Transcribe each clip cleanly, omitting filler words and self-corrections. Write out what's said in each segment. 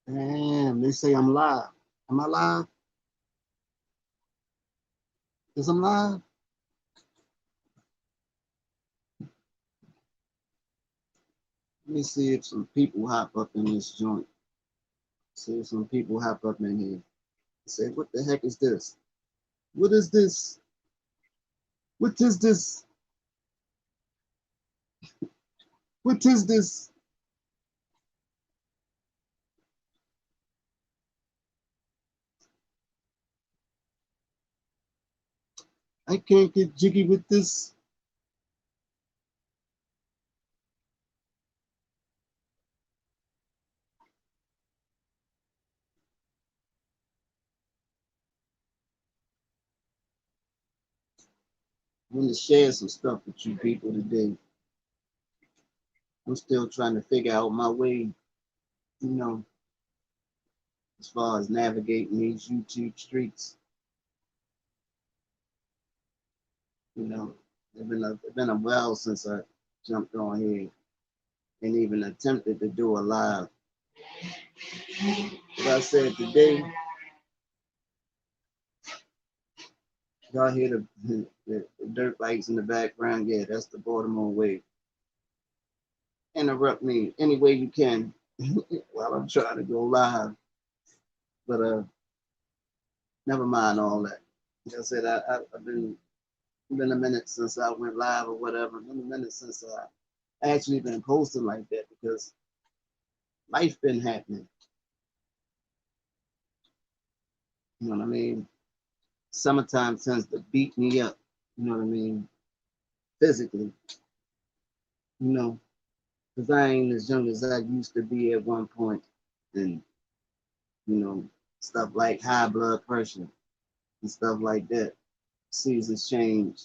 Damn, they say I'm live. Am I live? Is I'm live? Let me see if some people hop up in this joint. See if some people hop up in here. Say, what the heck is this? What is this? What is this? What is this? I can't get jiggy with this. I want to share some stuff with you people today. I'm still trying to figure out my way, you know, as far as navigating these YouTube streets. You know, it's been a while since I jumped on here and even attempted to do a live. As I said today, y'all hear the dirt bikes in the background. Yeah, that's the Baltimore way. Interrupt me any way you can while I'm trying to go live. But never mind all that. Like I said, I've been a minute since I went live or whatever. Been a minute since I actually been posting like that because life been happening. You know what I mean? Summertime tends to beat me up. You know what I mean? Physically. You know, because I ain't as young as I used to be at one point, and you know, stuff like high blood pressure and stuff like that. Seasons change.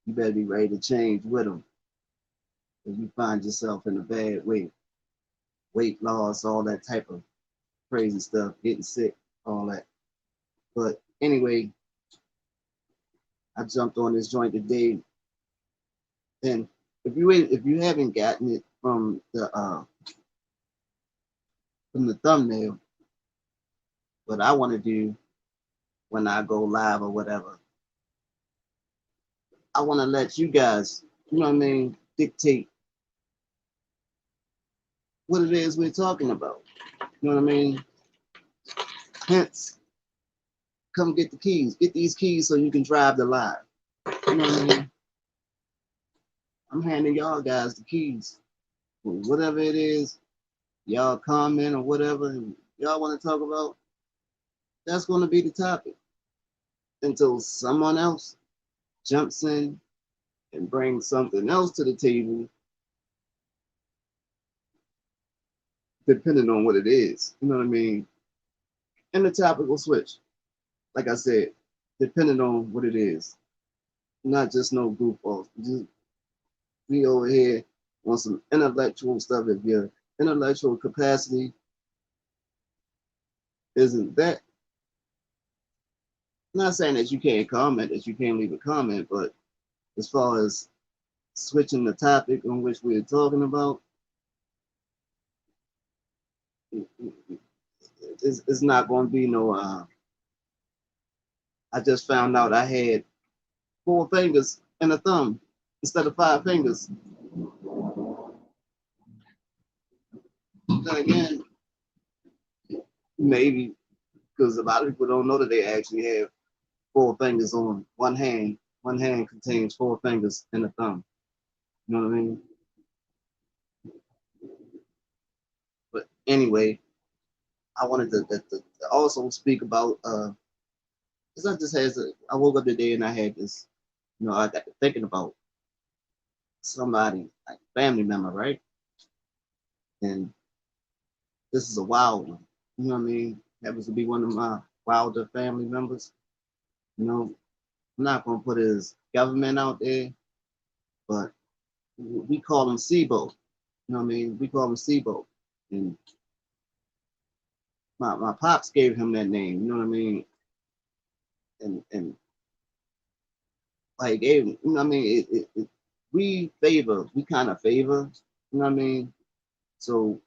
You better be ready to change with them. If you find yourself in a bad weight loss, all that type of crazy stuff, getting sick, all that. But anyway, I jumped on this joint today, and if you haven't gotten it from the thumbnail, what I want to do when I go live or whatever, I want to let you guys, you know what I mean, dictate what it is we're talking about. You know what I mean? Hence, come get the keys. Get these keys so you can drive the live. You know what I mean? I'm handing y'all guys the keys. Whatever it is, y'all comment or whatever y'all want to talk about, that's going to be the topic until someone else jumps in and brings something else to the table, depending on what it is. You know what I mean? And the topic will switch. Like I said, depending on what it is. Not just no goofballs. Just be over here on some intellectual stuff. If your intellectual capacity isn't that, I'm not saying that you can't comment, that you can't leave a comment, but as far as switching the topic on which we're talking about, it's not going to be no. I just found out I had 4 fingers and a thumb instead of 5 fingers. Then again, maybe because a lot of people don't know that they actually have 4 fingers on one hand. One hand contains 4 fingers and a thumb. You know what I mean? But anyway, I wanted to also speak about because I woke up today and I had this, I got to thinking about somebody like family member, right? And this is a wild one. You know what I mean? Happens to be one of my wilder family members. You know, I'm not gonna put his government out there, but we call him SIBO. You know what I mean? We call him SIBO. And my pops gave him that name, you know what I mean? And like gave him, you know what I mean? We kind of favor, you know what I mean? So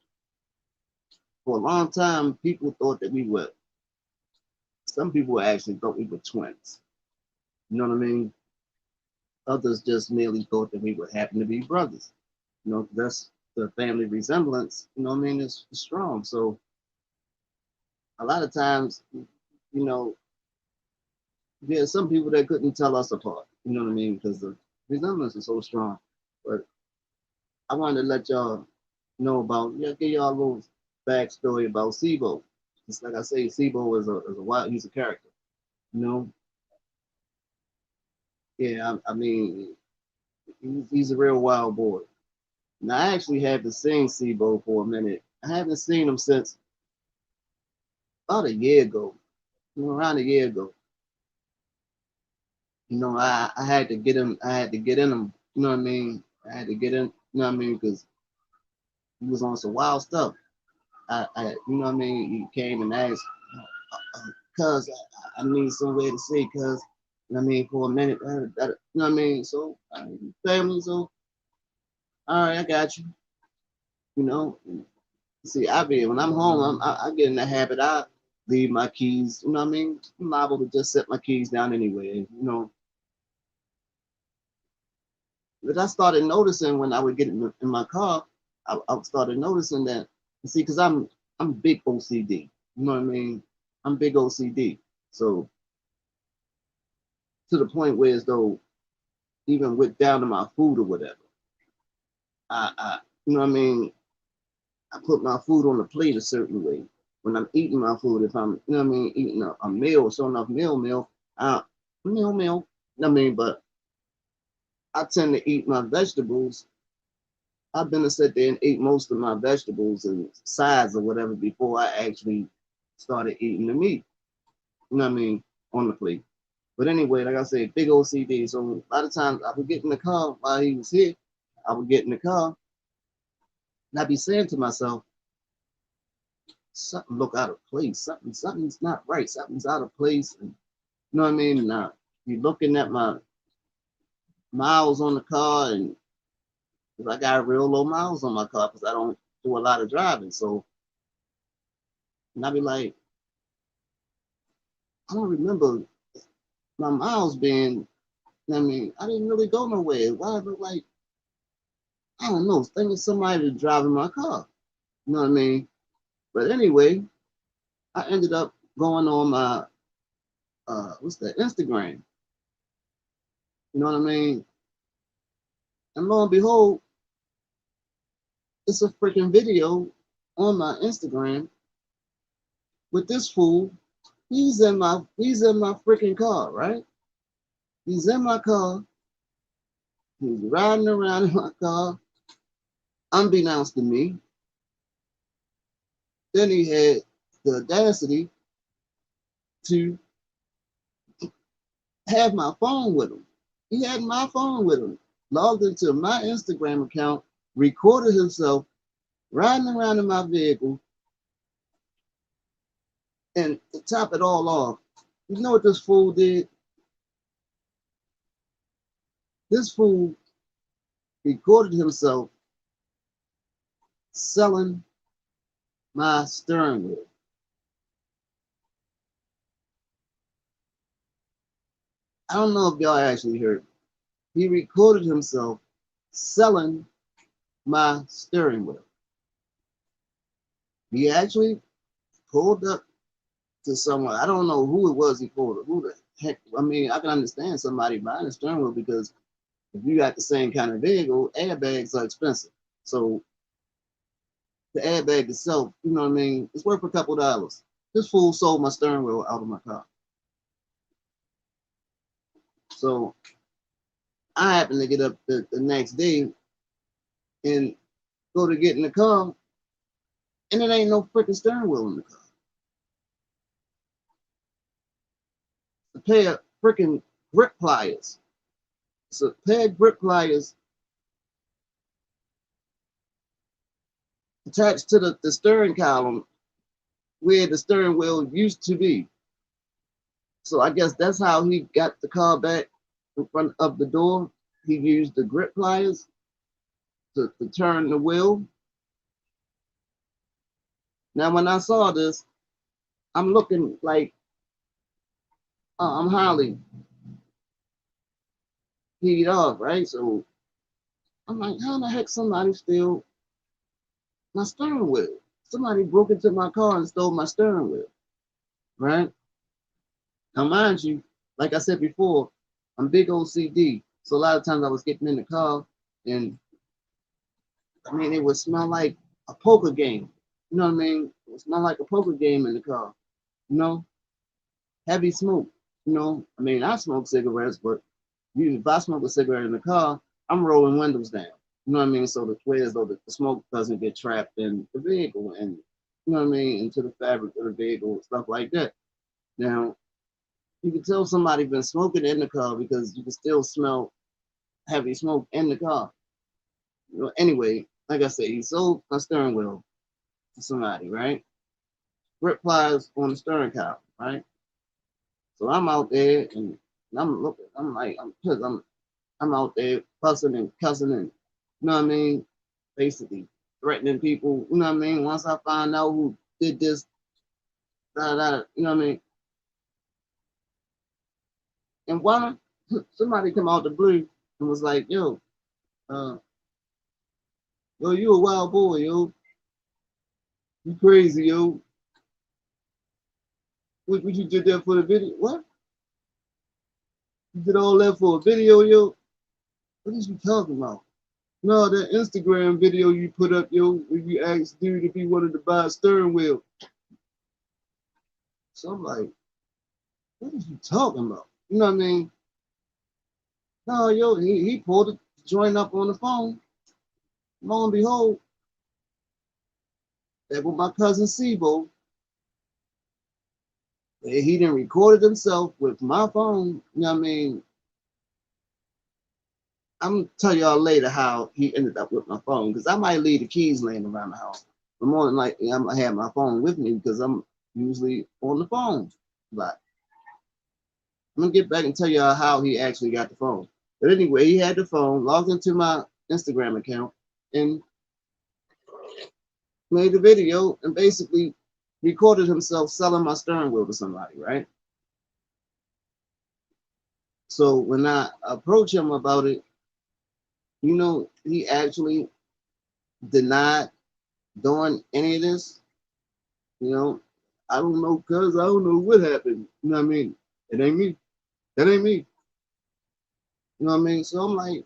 for a long time, people thought that we were, some people actually thought we were twins. You know what I mean? Others just merely thought that we would happen to be brothers. You know, that's the family resemblance, you know what I mean, is strong. So a lot of times, you know, there's some people that couldn't tell us apart, you know what I mean, because the resemblance is so strong. But I wanted to let y'all know about, yeah, give y'all a little backstory about Sibo. Just like I say, Sibo is a wild, he's a character, you know. Yeah, I mean, he's a real wild boy. Now I actually haven't seen Sibo for a minute. I haven't seen him since about a year ago, you know, around a year ago. You know, I had to get him, I had to get in him, you know what I mean? I had to get in, you know what I mean? Because he was on some wild stuff. You know what I mean? He came and asked, cuz I need somewhere to stay, cuz, you know what I mean, for a minute, you know what I mean? So, family, so, all right, I got you, you know? See, when I'm home, I get in the habit, I leave my keys, you know what I mean? I'm liable to just set my keys down anyway, you know? But I started noticing when I would get in my car, I started noticing that, see, because I'm big OCD. You know what I mean? I'm big OCD. So to the point where as though even with down to my food or whatever, I you know what I mean? I put my food on the plate a certain way. When I'm eating my food, if I'm, you know what I mean, eating a meal, showing off meal, meal, you know what I mean? But I tend to eat my vegetables. I've been to sit there and ate most of my vegetables and sides or whatever before I actually started eating the meat. You know what I mean? On the plate. But anyway, like I said, big OCD. So a lot of times I would get in the car while he was here. I would get in the car and I'd be saying to myself, something look out of place. Something's not right. Something's out of place. And you know what I mean? Now you're looking at my miles on the car, and I got real low miles on my car because I don't do a lot of driving. So and I'd be like, I don't remember my miles being, I mean, I didn't really go nowhere. Why look like, I don't know, thinking somebody was driving my car. You know what I mean? But anyway, I ended up going on my, what's that, Instagram. You know what I mean? And lo and behold, it's a freaking video on my Instagram with this fool. He's in my freaking car, right? He's in my car. He's riding around in my car, unbeknownst to me. Then he had the audacity to have my phone with him. He had my phone with him, logged into my Instagram account, recorded himself riding around in my vehicle, and to top it all off, you know what this fool did? This fool recorded himself selling my steering wheel. I don't know if y'all actually heard. He recorded himself selling my steering wheel. He actually pulled up to someone. I don't know who it was he pulled up. Who the heck? I mean, I can understand somebody buying a steering wheel because if you got the same kind of vehicle, airbags are expensive. So the airbag itself, you know what I mean, it's worth a couple dollars. This fool sold my steering wheel out of my car. So I happened to get up the next day and go to get in the car, and it ain't no freaking steering wheel in the car. A pair of freaking grip pliers. It's a pair of grip pliers attached to the steering column where the steering wheel used to be. So I guess that's how he got the car back in front of the door. He used the grip pliers to turn the wheel. Now, when I saw this, I'm looking like I'm highly peed off, right? So I'm like, how the heck somebody steal my steering wheel? Somebody broke into my car and stole my steering wheel, right? Now, mind you, like I said before, I'm big OCD. So a lot of times I was getting in the car and I mean, it would smell like a poker game. You know what I mean? It would smell like a poker game in the car. You know, heavy smoke. You know, I mean, I smoke cigarettes, but usually if I smoke a cigarette in the car, I'm rolling windows down. You know what I mean? So the way as though the smoke doesn't get trapped in the vehicle and you know what I mean, into the fabric of the vehicle, stuff like that. Now, you can tell somebody been smoking in the car because you can still smell heavy smoke in the car. You know, anyway, like I said, he sold my steering wheel to somebody, right? Grip pliers on the steering column, right? So I'm out there and I'm looking, I'm like, I'm pissed. I'm out there fussing and cussing and you know what I mean? Basically threatening people, you know what I mean? Once I find out who did this, you know what I mean? And one somebody come out the blue and was like, uh, yo, you a wild boy, yo. You crazy, yo. What you did that for the video? What? You did all that for a video, yo? What is you talking about? No, that Instagram video you put up, yo, where you asked dude if he wanted to buy a steering wheel. So I'm like, what are you talking about? You know what I mean? No, yo, he pulled the joint up on the phone. Lo and behold, that was my cousin Sibo. He didn't record it himself with my phone. You know what I mean? I'm gonna tell y'all later how he ended up with my phone because I might leave the keys laying around the house. But more than likely, I'm gonna have my phone with me because I'm usually on the phone. But I'm gonna get back and tell y'all how he actually got the phone. But anyway, he had the phone, logged into my Instagram account, and made a video and basically recorded himself selling my steering wheel to somebody, right? So when I approached him about it, you know, he actually denied doing any of this. You know, I don't know, cuz I don't know what happened. You know what I mean? It ain't me. That ain't me. You know what I mean? So I'm like,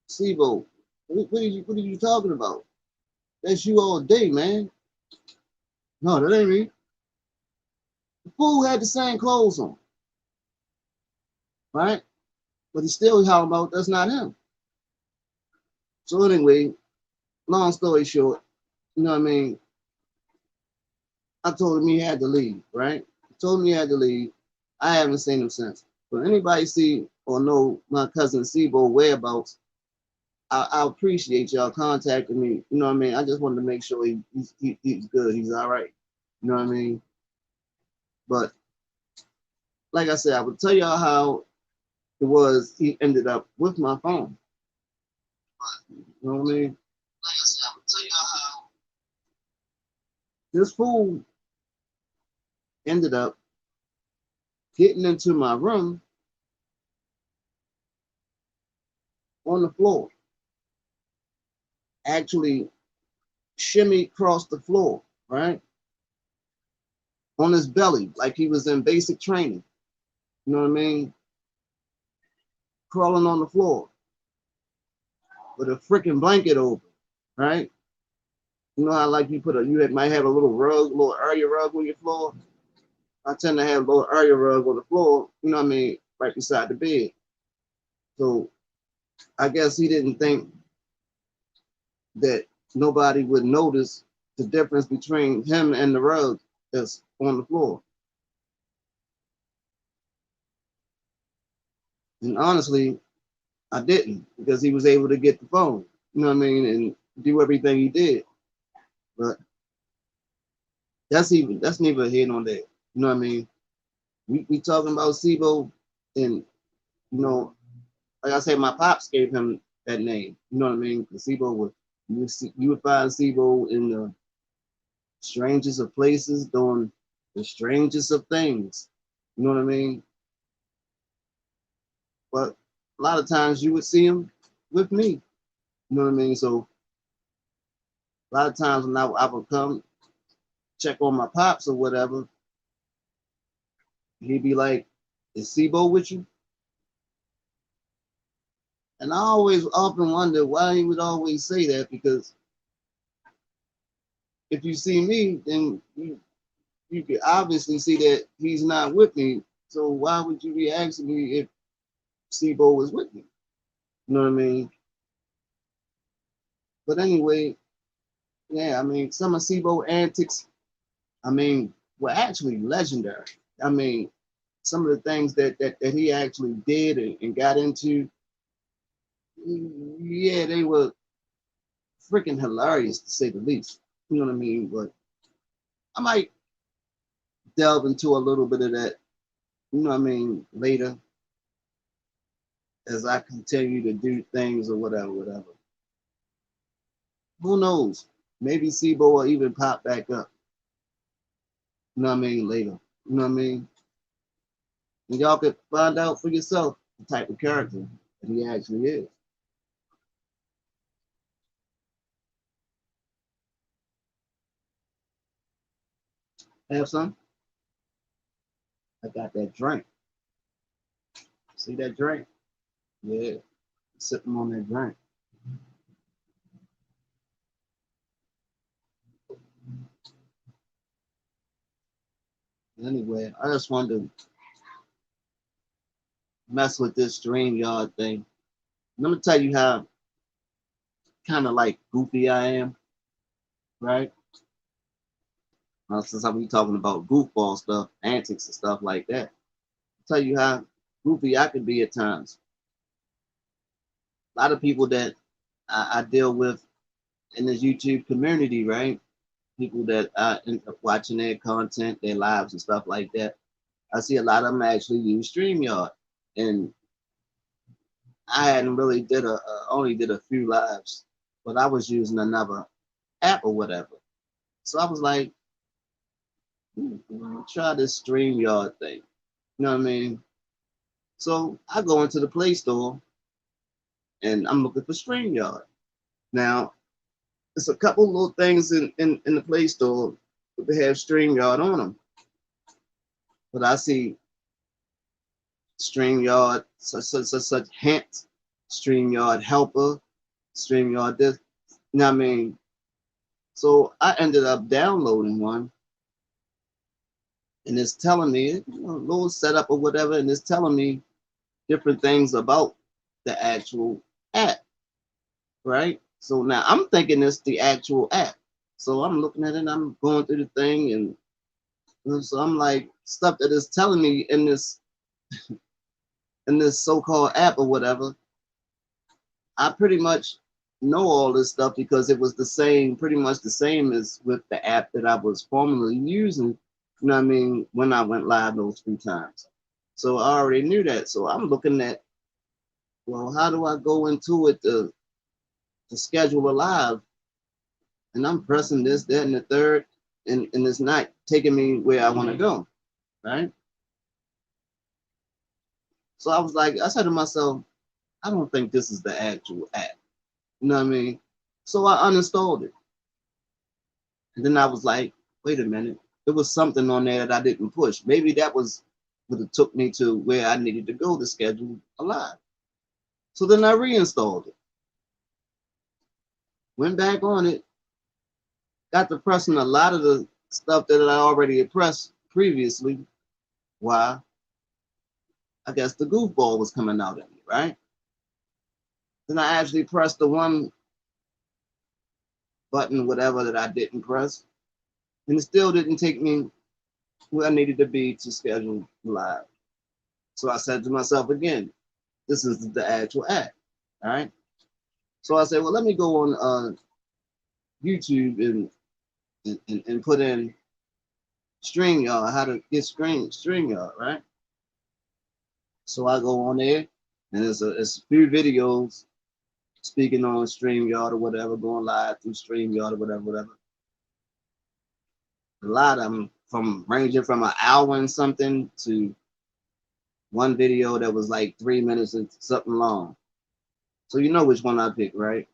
Sibo, what are you talking about? That's you all day, man. No, that ain't me. The fool had the same clothes on, right? But he still hollering about that's not him. So anyway, long story short, you know what I mean? I told him he had to leave, right? I told him he had to leave. I haven't seen him since. But anybody see or know my cousin Sibo whereabouts, I appreciate y'all contacting me. You know what I mean? I just wanted to make sure he's good. He's all right. You know what I mean? But like I said, I would tell y'all how it was he ended up with my phone. You know what I mean? Like I said, I would tell y'all how this fool ended up getting into my room on the floor, actually shimmy across the floor, right? On his belly, like he was in basic training. You know what I mean? Crawling on the floor with a freaking blanket over, right? You know how like you might have a little rug, a little area rug on your floor. I tend to have a little area rug on the floor, you know what I mean, right beside the bed. So I guess he didn't think that nobody would notice the difference between him and the rug that's on the floor. And honestly, I didn't because he was able to get the phone, you know what I mean, and do everything he did. But that's neither here nor there. You know what I mean? We talking about Sibo, and you know, like I said, my pops gave him that name. You know what I mean? Because Sibo would you would find Sibo in the strangest of places, doing the strangest of things. You know what I mean? But a lot of times you would see him with me. You know what I mean? So a lot of times when I would come check on my pops or whatever, he'd be like, "Is Sibo with you?" And I always often wonder why he would always say that, because if you see me, then you can obviously see that he's not with me. So why would you be asking me if Sibo was with me? You know what I mean? But anyway, yeah, I mean, some of Sibo antics, I mean, were actually legendary. I mean, some of the things that he actually did and got into, yeah, they were freaking hilarious to say the least. You know what I mean? But I might delve into a little bit of that, you know what I mean, later as I continue to do things or whatever, whatever. Who knows? Maybe Sibo will even pop back up. You know what I mean? Later. You know what I mean? And y'all could find out for yourself the type of character that he actually is. Have some? I got that drink. See that drink? Yeah. Sipping on that drink. Anyway, I just wanted to mess with this StreamYard thing. And I'm gonna tell you how kind of like goofy I am, right? Since I'm talking about goofball stuff, antics and stuff like that. I'll tell you how goofy I can be at times. A lot of people that I deal with in this YouTube community, right? People that I end up watching their content, their lives and stuff like that. I see a lot of them actually use StreamYard. And I hadn't really only did a few lives, but I was using another app or whatever. So I was like, try this StreamYard thing. You know what I mean? So I go into the Play Store and I'm looking for StreamYard. Now, there's a couple little things in the Play Store that have StreamYard on them. But I see StreamYard, such hint, StreamYard helper, StreamYard this. You know what I mean? So I ended up downloading one, and it's telling me, a little setup or whatever, and it's telling me different things about the actual app, right? So now I'm thinking it's the actual app. So I'm looking at it, I'm going through the thing, and so I'm like, stuff that is telling me in this so-called app or whatever, I pretty much know all this stuff because it was the same, pretty much the same as with the app that I was formerly using, you know what I mean, when I went live those 3 times. So I already knew that. So I'm looking at, well, how do I go into it to schedule a live? And I'm pressing this, that, and the third, and it's not taking me where I want to go, right? So I was like, I said to myself, I don't think this is the actual app. You know what I mean? So I uninstalled it. And then I was like, wait a minute. There was something on there that I didn't push. Maybe that was what it took me to where I needed to go to schedule a live. So then I reinstalled it. Went back on it. Got to pressing a lot of the stuff that I already had pressed previously. Why? I guess the goofball was coming out at me, right? Then I actually pressed the one button, whatever, that I didn't press. And it still didn't take me where I needed to be to schedule live. So I said to myself again, this is the actual app. All right. So I said, well, let me go on YouTube and put in StreamYard, how to get StreamYard, right? So I go on there, and it's a few videos speaking on StreamYard or whatever, going live through StreamYard or whatever, whatever. A lot of them from ranging from an hour and something to one video that was like 3 minutes and something long. So you know which one I picked, right?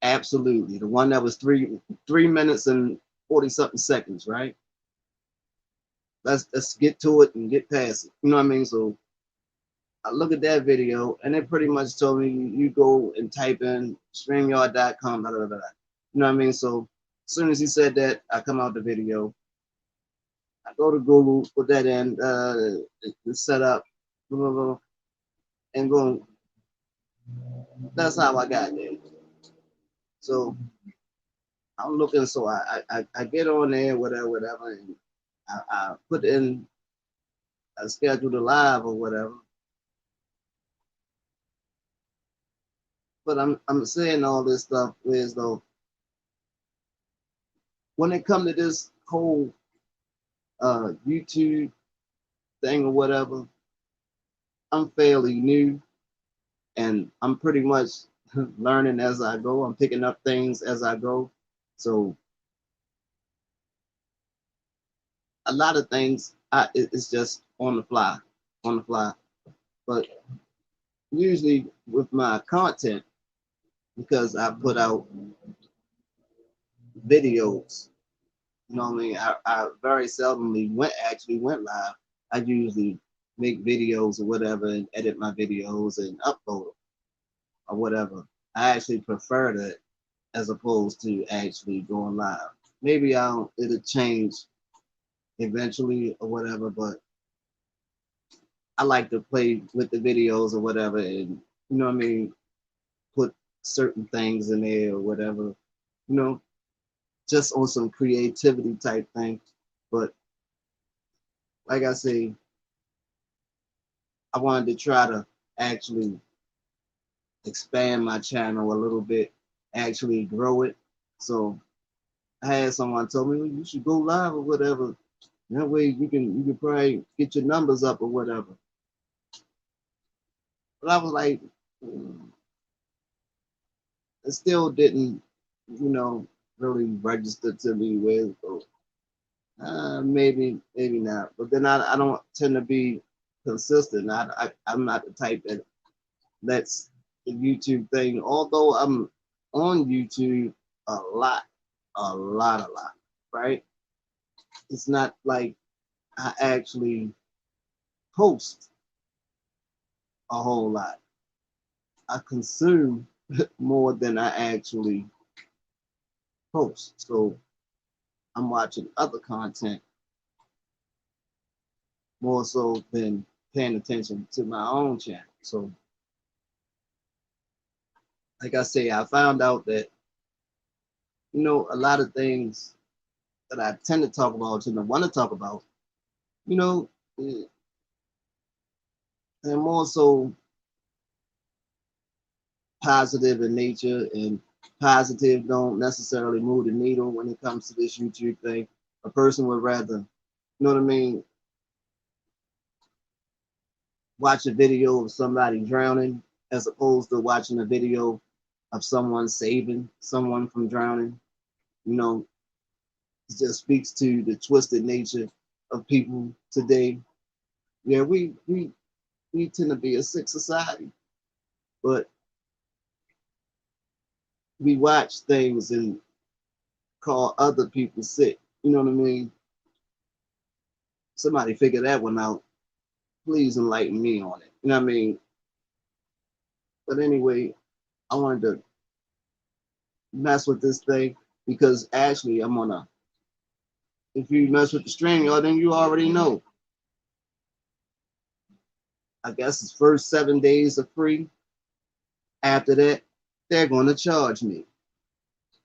Absolutely. The one that was 3 minutes and 40 something seconds, right? Let's get to it and get past it. You know what I mean? So I look at that video and it pretty much told me you go and type in StreamYard.com, blah, blah, blah, blah. You know what I mean? So as soon as he said that, I come out the video. I go to Google, put that in, set up, blah, blah, blah, and boom. That's how I got there. So I'm looking, so I get on there, whatever, and I put in, I scheduled a live or whatever. But I'm saying all this stuff is though, when it comes to this whole YouTube thing or whatever, I'm fairly new and I'm pretty much learning as I go. I'm picking up things as I go. So a lot of things it's just on the fly, on the fly. But usually with my content, because I put out videos, you know what I mean? I very seldomly actually went live. I usually make videos or whatever and edit my videos and upload them or whatever. I actually prefer that as opposed to actually going live. Maybe it'll change eventually or whatever, but I like to play with the videos or whatever and you know what I mean, put certain things in there or whatever, you know, just on some creativity type thing. But like I say, I wanted to try to actually expand my channel a little bit, actually grow it. So I had someone told me, well, you should go live or whatever. That way you can probably get your numbers up or whatever. But I was like, it still didn't, you know, really register to me with, maybe not. But then I don't tend to be consistent. I'm not the type that lets the YouTube thing, although I'm on YouTube a lot, a lot, right? It's not like I actually post a whole lot. I consume more than I actually post. So I'm watching other content more so than paying attention to my own channel. So like I say, I found out that, you know, a lot of things that I tend to talk about and I want to talk about, you know, they're more so positive in nature, and positive don't necessarily move the needle when it comes to this YouTube thing. A person would rather, you know what I mean, watch a video of somebody drowning as opposed to watching a video of someone saving someone from drowning. You know, it just speaks to the twisted nature of people today. Yeah, we tend to be a sick society, but we watch things and call other people sick. You know what I mean? Somebody figure that one out. Please enlighten me on it. You know what I mean? But anyway, I wanted to mess with this thing because actually I'm on a, if you mess with the stream, then you already know. I guess it's first 7 days are free. After that, they're going to charge me.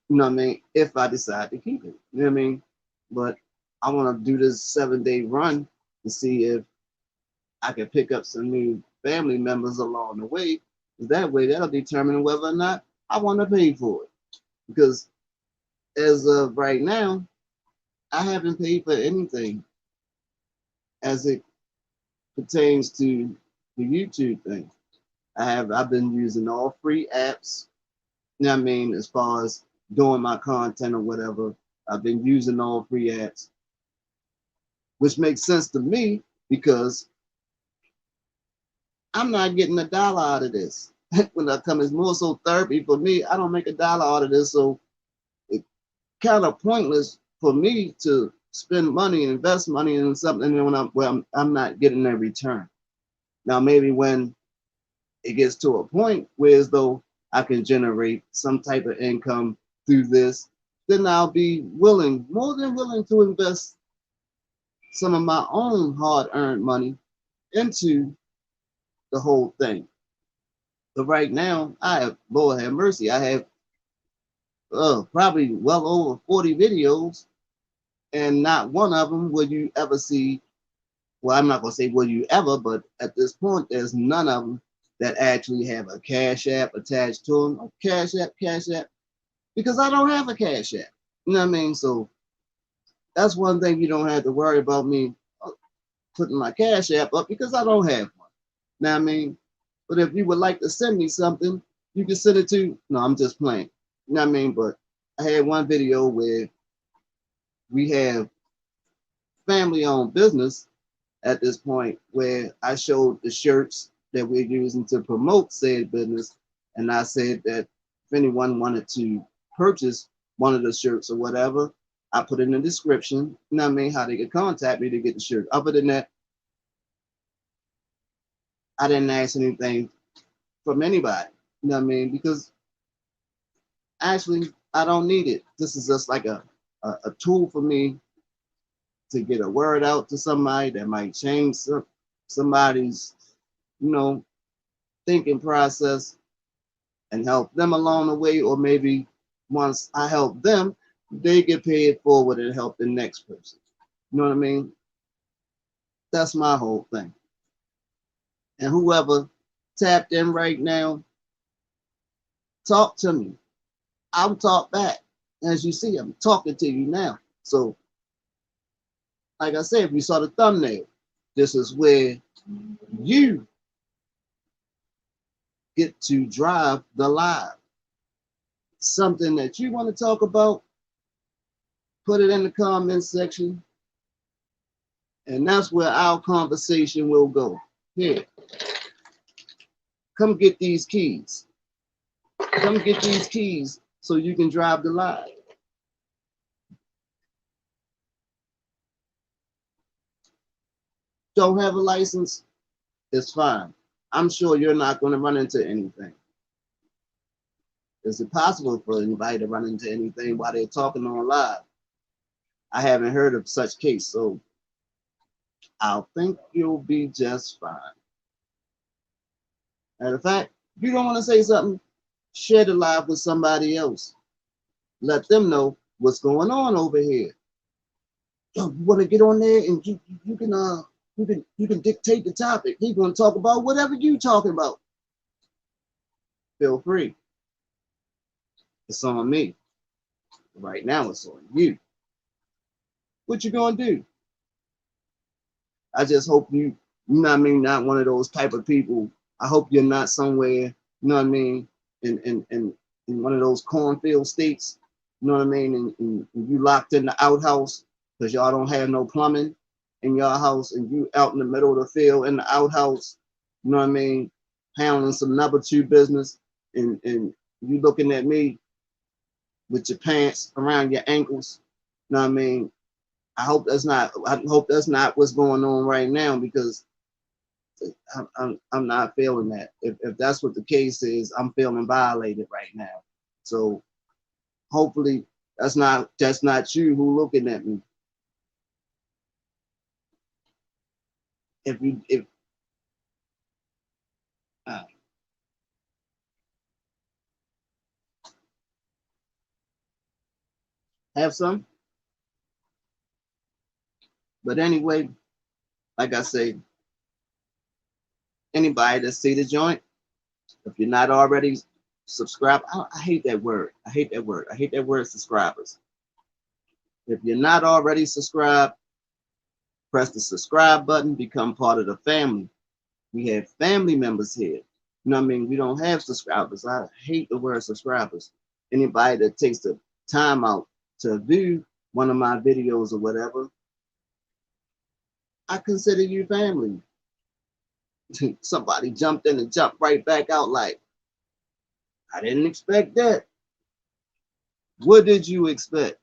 You know what I mean? If I decide to keep it. You know what I mean? But I want to do this 7 day run to see if I can pick up some new family members along the way. That way, that'll determine whether or not I want to pay for it. Because as of right now, I haven't paid for anything as it pertains to the YouTube thing. I've been using all free apps, you know what I mean, as far as doing my content or whatever. I've been using all free ads, which makes sense to me because I'm not getting a dollar out of this. When I come, it's more so therapy for me. I don't make a dollar out of this, so it's kind of pointless for me to spend money and invest money in something when I'm not getting a return. Now maybe when it gets to a point where as though I can generate some type of income through this, then I'll be willing, more than willing, to invest some of my own hard-earned money into the whole thing. But right now, I have, Lord have mercy, I have probably well over 40 videos, and not one of them will you ever see. Well, I'm not gonna say will you ever, but at this point, there's none of them that actually have a Cash App attached to them. A Cash App, because I don't have a Cash App. You know what I mean? So that's one thing you don't have to worry about me putting my Cash App up, because I don't have one. You know what I mean? But if you would like to send me something, you can send it to, no, I'm just playing. You know what I mean? But I had one video where we have family-owned business at this point where I showed the shirts that we're using to promote said business. And I said that if anyone wanted to purchase one of the shirts or whatever, I put in the description, you know what I mean, how they could contact me to get the shirt. Other than that, I didn't ask anything from anybody, you know what I mean, because actually I don't need it. This is just like a tool for me to get a word out to somebody that might change somebody's, you know, thinking process and help them along the way. Or maybe once I help them, they get paid forward and help the next person. You know what I mean? That's my whole thing. And whoever tapped in right now, talk to me. I'll talk back. As you see, I'm talking to you now. So, like I said, if you saw the thumbnail, this is where you get to drive the live. Something that you want to talk about, put it in the comment section. And that's where our conversation will go. Here, come get these keys. Come get these keys so you can drive the live. Don't have a license? It's fine. I'm sure you're not going to run into anything. Is it possible for anybody to run into anything while they're talking on live? I haven't heard of such case, so I'll think you'll be just fine. Matter of fact, if you don't want to say something, share the live with somebody else. Let them know what's going on over here. Yo, you want to get on there and you can dictate the topic. He's going to talk about whatever you talking about. Feel free. It's on me. Right now, it's on you. What you gonna do? I just hope you know what I mean, not one of those type of people. I hope you're not somewhere, you know what I mean, in one of those cornfield states, you know what I mean, and you locked in the outhouse because y'all don't have no plumbing in your house, and you out in the middle of the field in the outhouse, you know what I mean, handling some number two business, and you looking at me with your pants around your ankles, you know what I mean. I hope that's not what's going on right now, because I'm not feeling that. If that's what the case is, I'm feeling violated right now. So hopefully that's not you who looking at me. If have some, but anyway, like I say, anybody that see the joint, if you're not already subscribed, I hate that word. I hate that word. I hate that word, subscribers. If you're not already subscribed, press the subscribe button, become part of the family. We have family members here. You know what I mean? We don't have subscribers. I hate the word subscribers. Anybody that takes the time out to view one of my videos or whatever, I consider you family. Somebody jumped in and jumped right back out like, I didn't expect that. What did you expect?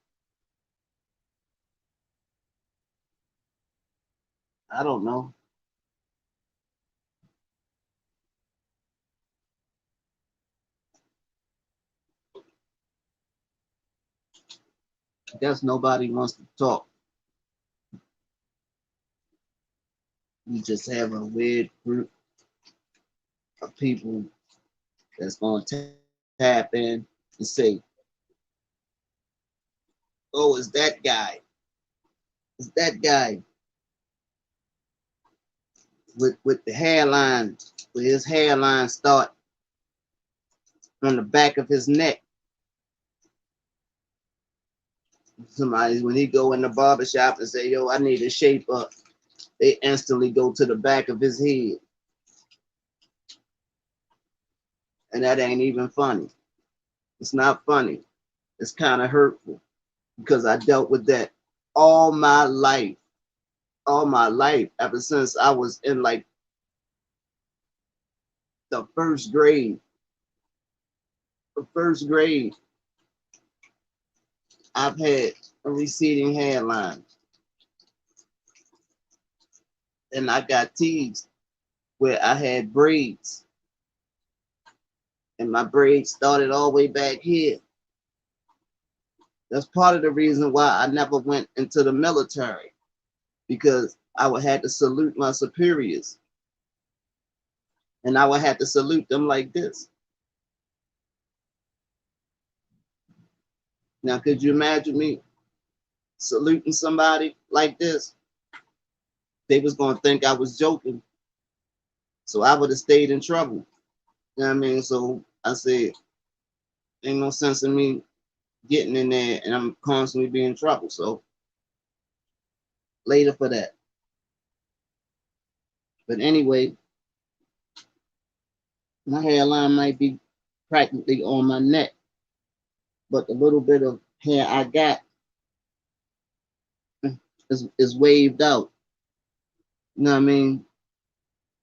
I don't know. I guess nobody wants to talk. We just have a weird group of people that's going to tap in and say, oh, it's that guy. It's that guy with the hairline, where his hairline start on the back of his neck. Somebody, when he go in the barber shop and say, yo, I need to shape up, they instantly go to the back of his head. And that ain't even funny. It's not funny. It's kind of hurtful because I dealt with that all my life. All my life, ever since I was in like the first grade. The first grade, I've had a receding hairline. And I got teased where I had braids. And my braids started all the way back here. That's part of the reason why I never went into the military, because I would have to salute my superiors. And I would have to salute them like this. Now, could you imagine me saluting somebody like this? They was going to think I was joking. So I would have stayed in trouble. You know what I mean? So I said, ain't no sense in me getting in there and I'm constantly being in trouble. So later for that. But anyway, my hairline might be practically on my neck, but the little bit of hair I got is waved out. You know what I mean?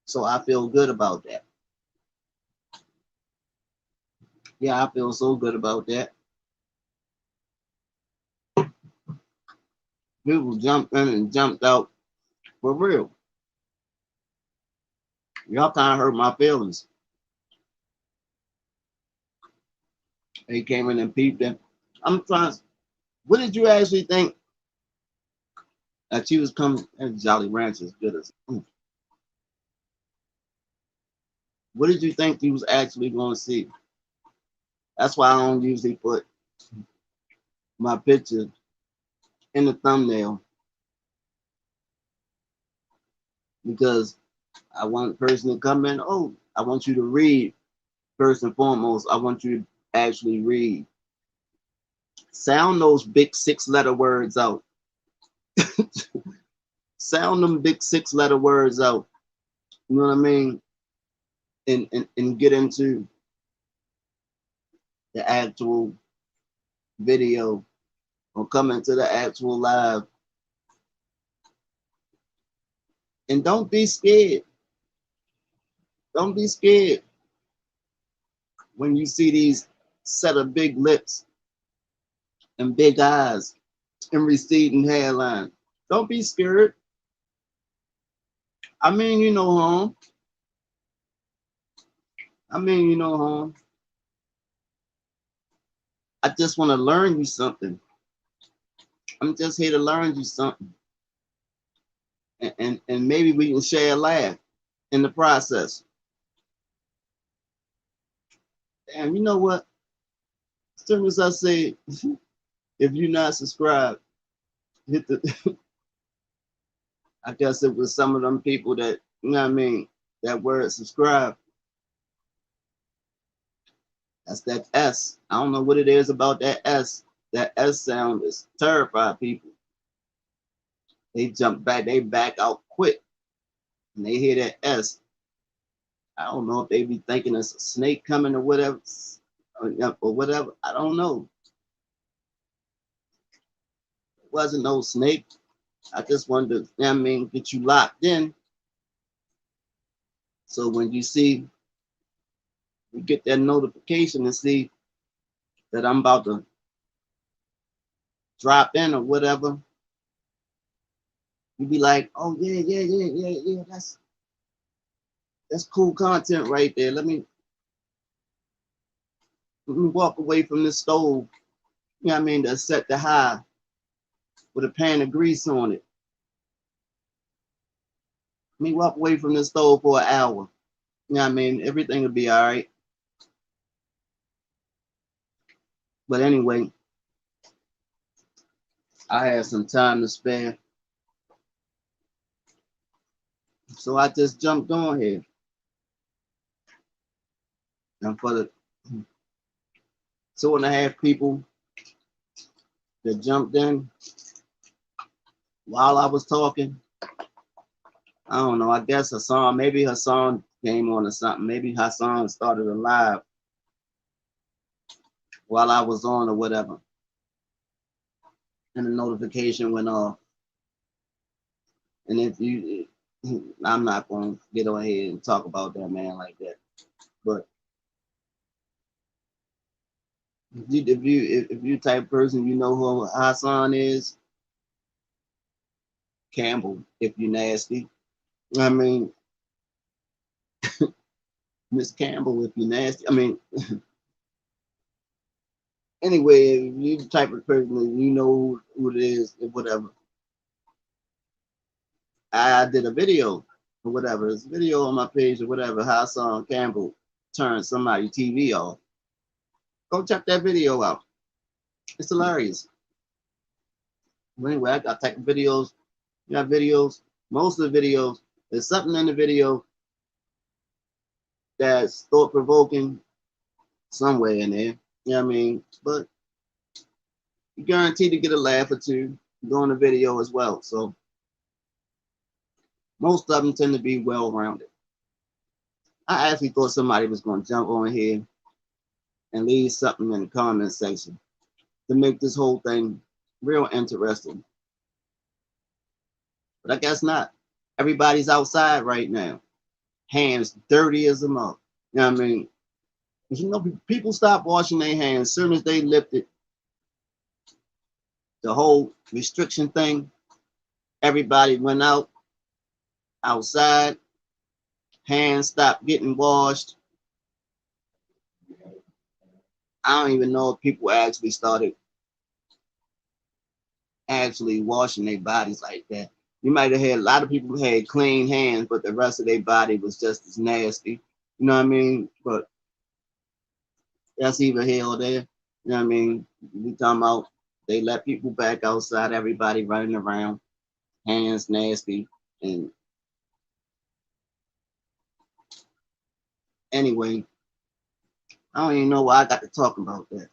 So I feel good about that. Yeah, I feel so good about that. People jumped in and jumped out for real. Y'all kind of hurt my feelings. They came in and peeped in. I'm trying. What did you actually think that she was coming? And Jolly Ranch is good as. What did you think you was actually going to see? That's why I don't usually put my picture in the thumbnail, because I want a person to come in. Oh, I want you to read first and foremost. I want you to actually read. Sound those big 6-letter words out. Sound them big 6-letter words out. You know what I mean? And get into the actual video or come into the actual live. And don't be scared. Don't be scared when you see these set of big lips and big eyes and receding hairline. Don't be scared. I mean, you know, harm. I mean, you know, harm. I just want to learn you something. I'm just here to learn you something. And maybe we can share a laugh in the process. And you know what? As soon as I say, if you're not subscribed, hit the. I guess it was some of them people that, you know what I mean, that word subscribe. That's that S. I don't know what it is about that S. That S sound is terrify people. They jump back, they back out quick. And they hear that S. I don't know if they be thinking it's a snake coming or whatever. Or whatever. I don't know. wasn't no snake. I just wanted to, you know what I mean, get you locked in. So when you see, you get that notification and see that I'm about to drop in or whatever, you be like, oh yeah, yeah, yeah, yeah, yeah, that's cool content right there. Let me walk away from this stove, you know what I mean, to set the high with a pan of grease on it. Let me walk away from this stove for an hour. You know what I mean? Everything will be all right. But anyway, I had some time to spare. So I just jumped on here. And for the 2.5 people that jumped in while I was talking, I don't know. I guess maybe her song came on or something. Maybe her song started a live while I was on or whatever. And the notification went off. And if you, I'm not going to get on here and talk about that man like that. But if you type of person, you know who Hassan is, Campbell, if you nasty. I mean, Miss Campbell, if you nasty. I mean, anyway, if you the type of person, you know who it is, whatever. I did a video or whatever. It's a video on my page or whatever. Hassan Campbell turned somebody's TV off. Go check that video out. It's hilarious. But anyway, I got type of videos. You got videos. Most of the videos, there's something in the video that's thought provoking somewhere in there. You know what I mean? But you guaranteed to get a laugh or two during the video as well. So most of them tend to be well rounded. I actually thought somebody was going to jump on here and leave something in the comment section to make this whole thing real interesting. But I guess not. Everybody's outside right now. Hands dirty as a mug. You know what I mean? You know, people stop washing their hands as soon as they lifted the whole restriction thing. Everybody went outside, hands stopped getting washed. I don't even know if people actually started washing their bodies like that. You might have had a lot of people who had clean hands, but the rest of their body was just as nasty. You know what I mean? But that's either here or there. You know what I mean? We talking about they let people back outside, everybody running around, hands nasty. And anyway, I don't even know why I got to talk about that.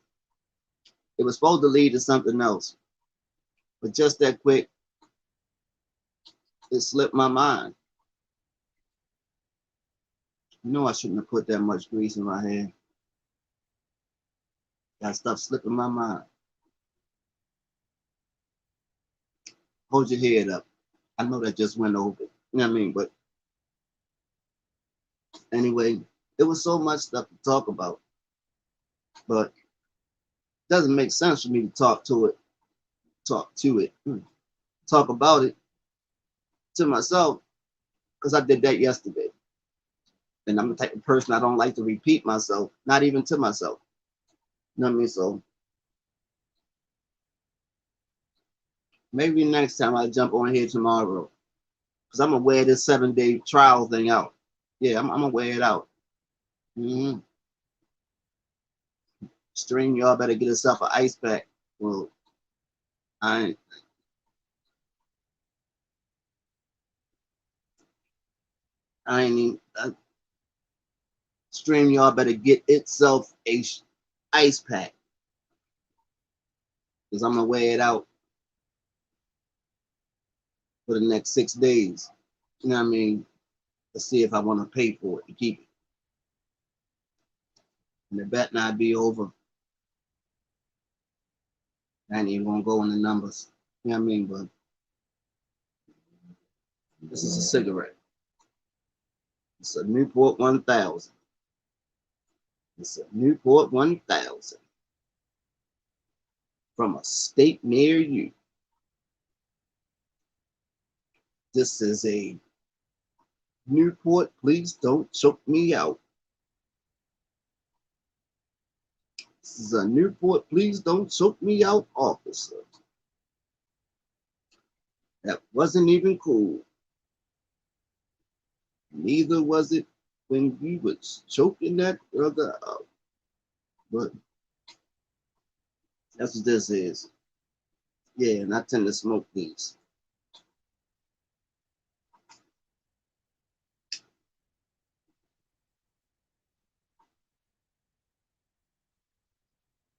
It was supposed to lead to something else. But just that quick, it slipped my mind. You know I shouldn't have put that much grease in my hair. That stuff slipping my mind. Hold your head up. I know that just went over. You know what I mean? But anyway, it was so much stuff to talk about. But it doesn't make sense for me to talk about it to myself, because I did that yesterday. And I'm the type of person I don't like to repeat myself, not even to myself. You know what I mean? So maybe next time I jump on here tomorrow, because I'm gonna wear this 7-day trial thing out. Yeah, I'm gonna wear it out. Mm-hmm. Stream, y'all better get yourself an ice pack. Well, I ain't even, Stream, y'all better get itself a ice pack, because I'm gonna wear it out for the next 6 days. You know what I mean? To see if I want to pay for it to keep it. And it better not be over. I ain't even gonna go in the numbers. You know what I mean? But this is a cigarette. It's a Newport 1000. It's a Newport 1000 from a state near you. This is a Newport, please don't choke me out. This is a Newport, please don't choke me out, officer. That wasn't even cool. Neither was it when you was choking that brother out. But that's what this is. Yeah, and I tend to smoke these.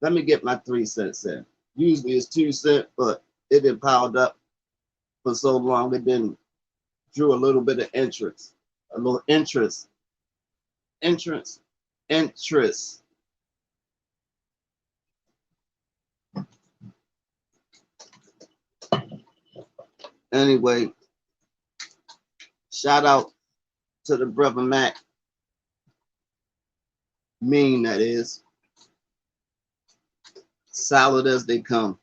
Let me get my 3 cents in. Usually it's 2 cents, but it been piled up for so long it didn't drew a little bit of interest. A little interest. Interest. Interest. Anyway, shout out to the brother Mac. Mean, that is. Solid as they come.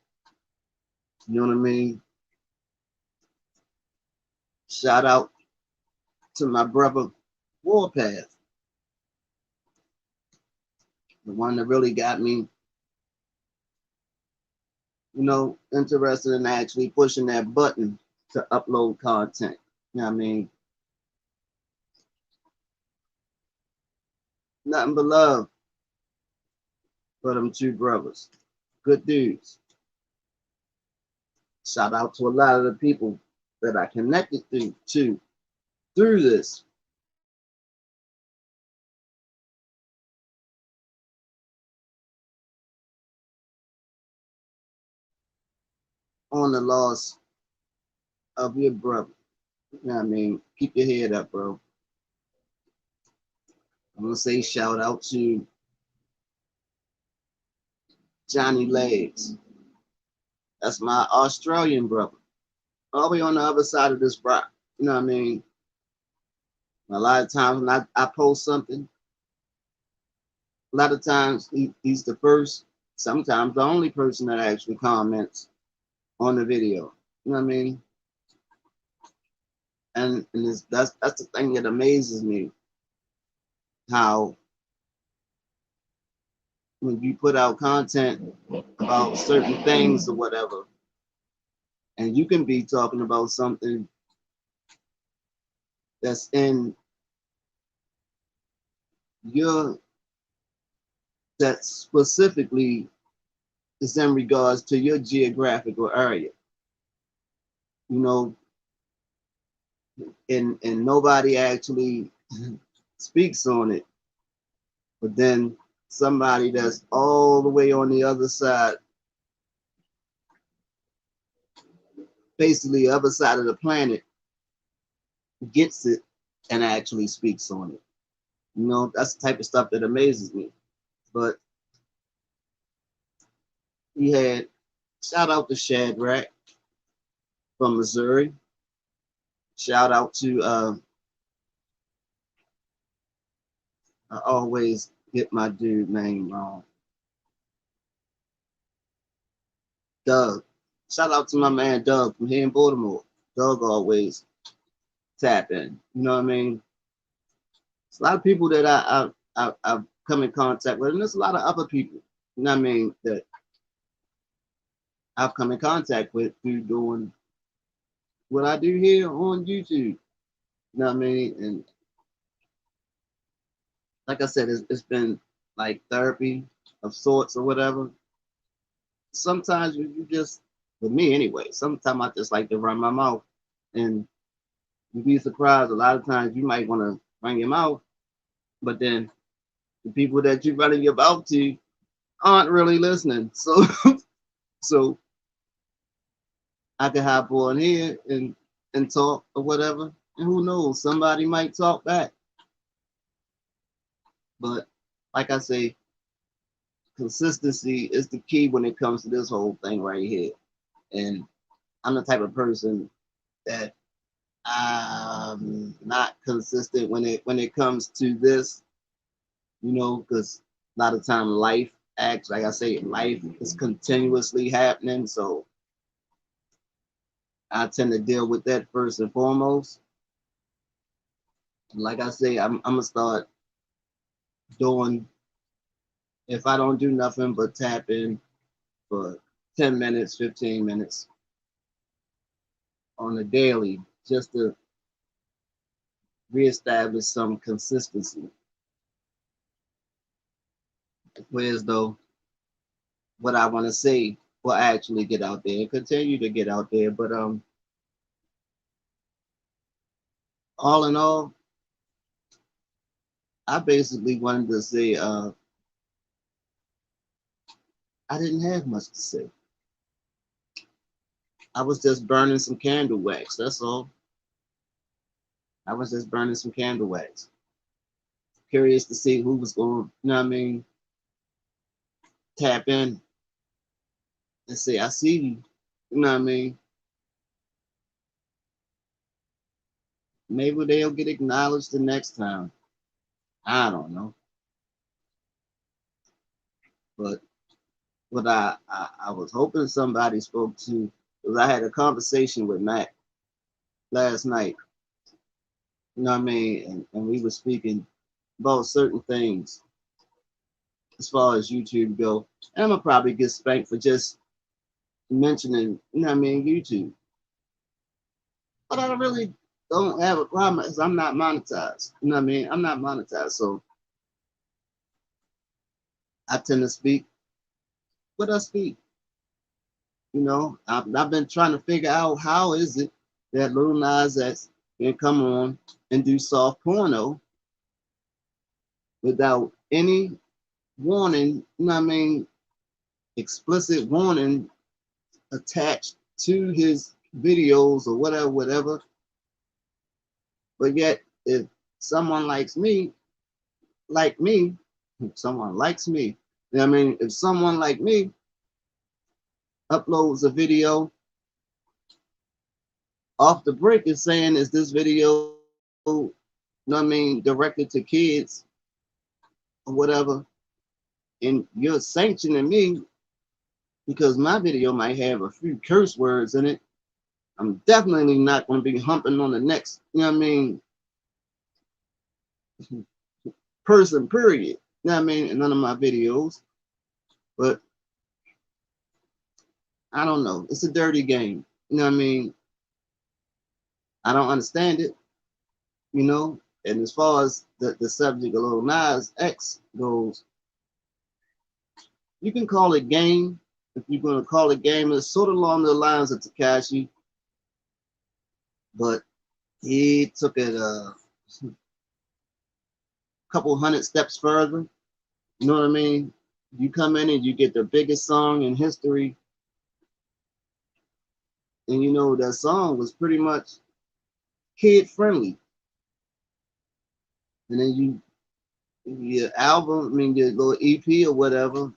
You know what I mean? Shout out to my brother Warpath. The one that really got me, interested in actually pushing that button to upload content. You know what I mean? Nothing but love for them two brothers. Good dudes. Shout out to a lot of the people that I connected to through this. On the loss of your brother. You know what I mean? Keep your head up, bro. I'm gonna say shout out to Johnny Legs. That's my Australian brother. All the way on the other side of this rock. You know what I mean? A lot of times when I post something, a lot of times he's the first, sometimes the only person that actually comments on the video. You know what I mean? And that's the thing that amazes me. How when you put out content about certain things or whatever, and you can be talking about something that's in your that specifically is in regards to your geographical area, you know, and nobody actually speaks on it, but then somebody that's all the way on the other side, basically the other side of the planet, gets it and actually speaks on it. You know, that's the type of stuff that amazes me. But we had shout out to Shadrach from Missouri. Shout out to I always get my dude name wrong. Doug. Shout out to my man Doug from here in Baltimore. Doug always tap in. You know what I mean? It's a lot of people that I've come in contact with, and there's a lot of other people, you know what I mean, that I've come in contact with through doing what I do here on YouTube. You know what I mean? And like I said, it's been like therapy of sorts or whatever. Sometimes you just, with me anyway, sometimes I just like to run my mouth. And you'd be surprised, a lot of times you might want to run your mouth, but then the people that you're running your mouth to aren't really listening. So so I can hop on here and talk or whatever. And who knows, somebody might talk back. But like I say, consistency is the key when it comes to this whole thing right here. And I'm the type of person that I'm not consistent when it comes to this, you know, because a lot of time life acts like I say, life is continuously happening. So I tend to deal with that first and foremost. Like I say, I'm gonna start doing, if I don't do nothing but tap in for 10 minutes, 15 minutes on a daily, just to reestablish some consistency. Whereas though what I want to say will actually get out there and continue to get out there. But all in all, I basically wanted to say I didn't have much to say. I was just burning some candle wax. That's all. I was just burning some candle wax. Curious to see who was going, you know what I mean, tap in and say, I see you. You know what I mean? Maybe they'll get acknowledged the next time. I don't know. But what I was hoping somebody spoke to, because I had a conversation with Matt last night. You know what I mean? And we were speaking about certain things as far as YouTube go. And I'm gonna probably get spanked for just mentioning, you know what I mean, YouTube. But I really don't have a problem because I'm not monetized. You know what I mean? I'm not monetized. So I tend to speak what I speak. You know, I've been trying to figure out how is it that Lil Nas X can come on and do soft porno without any warning, you know what I mean, explicit warning attached to his videos or whatever, whatever. But yet, if someone like me, if someone likes me, you know what I mean, if someone like me uploads a video off the break is saying, is this video, you know what I mean, directed to kids or whatever, and you're sanctioning me because my video might have a few curse words in it, I'm definitely not going to be humping on the next, you know what I mean, person, period. You know what I mean, in none of my videos. But I don't know. It's a dirty game. You know what I mean? I don't understand it, you know. And as far as the subject of Lil Nas X goes, you can call it game. If you're going to call it game, it's sort of along the lines of Tekashi, but he took it a couple hundred steps further. You know what I mean? You come in and you get the biggest song in history, and you know that song was pretty much kid friendly. And then your album, I mean your little EP or whatever,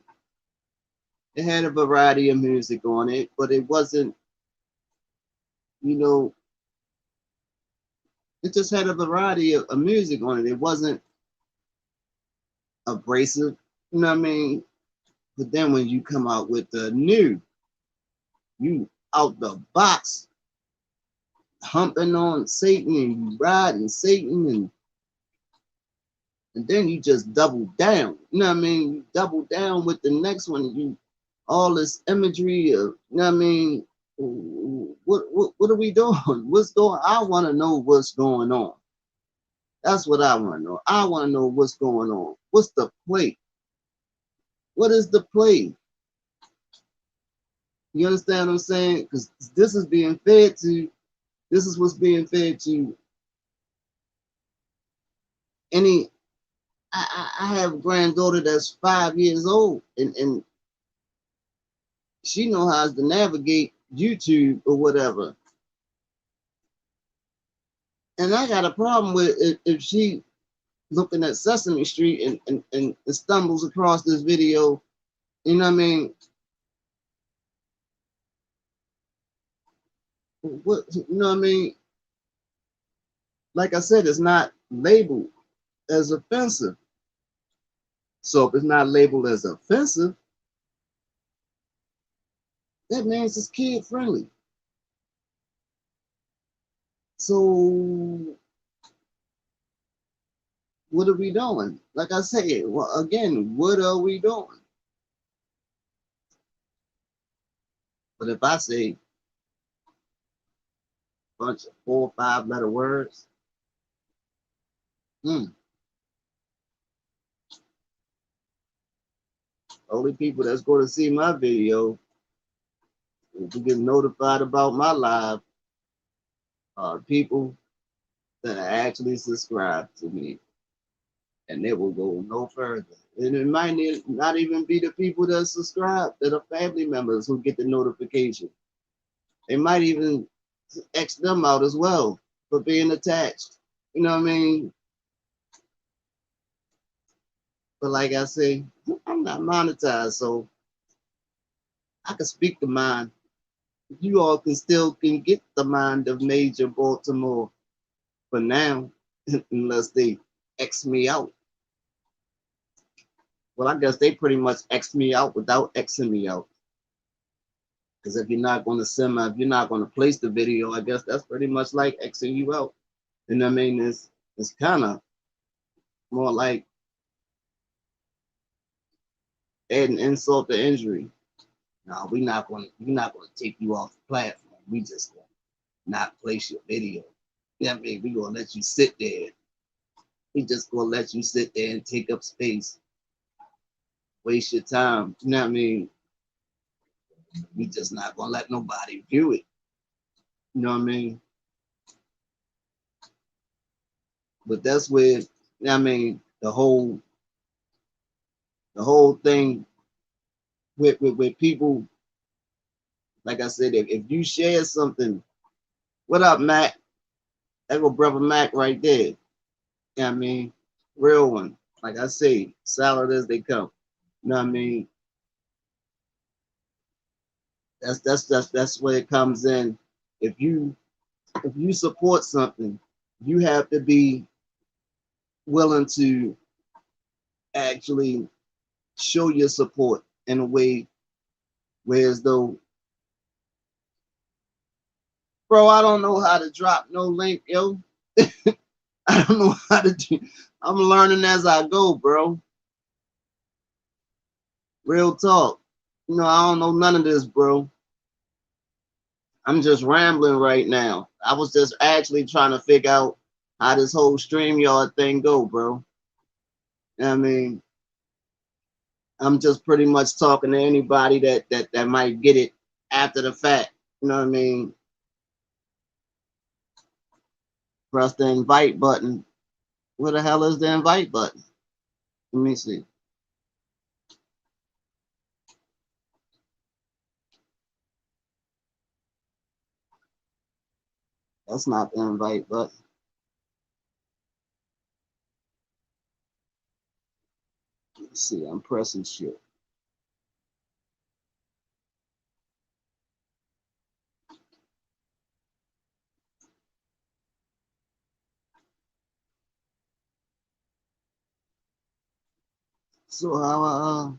it had a variety of music on it, but it wasn't, you know, it just had a variety of music on it. It wasn't abrasive, you know what I mean? But then when you come out with the new, you out the box humping on Satan and you riding Satan and then you just double down. You know what I mean? You double down with the next one. You all this imagery of, you know what I mean? What are we doing? What's going? I want to know what's going on. That's what I want to know. I want to know what's going on. What's the play? What is the play? You understand what I'm saying? Because this is being fed to. This is what's being fed to any. I have a granddaughter that's 5 years old, and she knows how to navigate YouTube or whatever. And I got a problem with if she looking at Sesame Street and stumbles across this video, you know what I mean? What, you know what I mean? Like I said, it's not labeled as offensive. So if it's not labeled as offensive, that means it's kid friendly. So what are we doing? Like I said, well, again, what are we doing? But if I say a bunch of 4 or 5 letter words, hmm, only people that's going to see my video, to get notified about my live, are people that are actually subscribed to me, and it will go no further. And it might not even be the people that subscribe, that are family members who get the notification. They might even X them out as well for being attached. You know what I mean? But like I say, I'm not monetized, so I can speak the mind. You all can get the mind of Major Baltimore for now, unless they X me out. Well, I guess they pretty much X me out without Xing me out. Because if you're not going to if you're not going to place the video, I guess that's pretty much like Xing you out. And I mean, it's kind of more like adding insult to injury. No, we're not gonna take you off the platform. We just gonna not place your video. Yeah, I mean, we gonna let you sit there. We just gonna let you sit there and take up space, waste your time. You know what I mean? We just not gonna let nobody view it. You know what I mean? But that's where, you know what I mean, the whole thing with people, like I said, if you share something, what up, Mac? That go brother Mac right there. You know what I mean? Real one. Like I say, solid as they come. You know what I mean? That's where it comes in. If you if you support something, you have to be willing to actually show your support in a way where as though, bro, I don't know how to drop no link, yo. I don't know how to do. I'm learning as I go, bro. Real talk. You know, I don't know none of this, bro. I'm just rambling right now. I was just actually trying to figure out how this whole StreamYard thing go, bro. I mean, I'm just pretty much talking to anybody that might get it after the fact. You know what I mean? Press the invite button. Where the hell is the invite button? Let me see. That's not the invite button. Let's see. I'm pressing shit. So how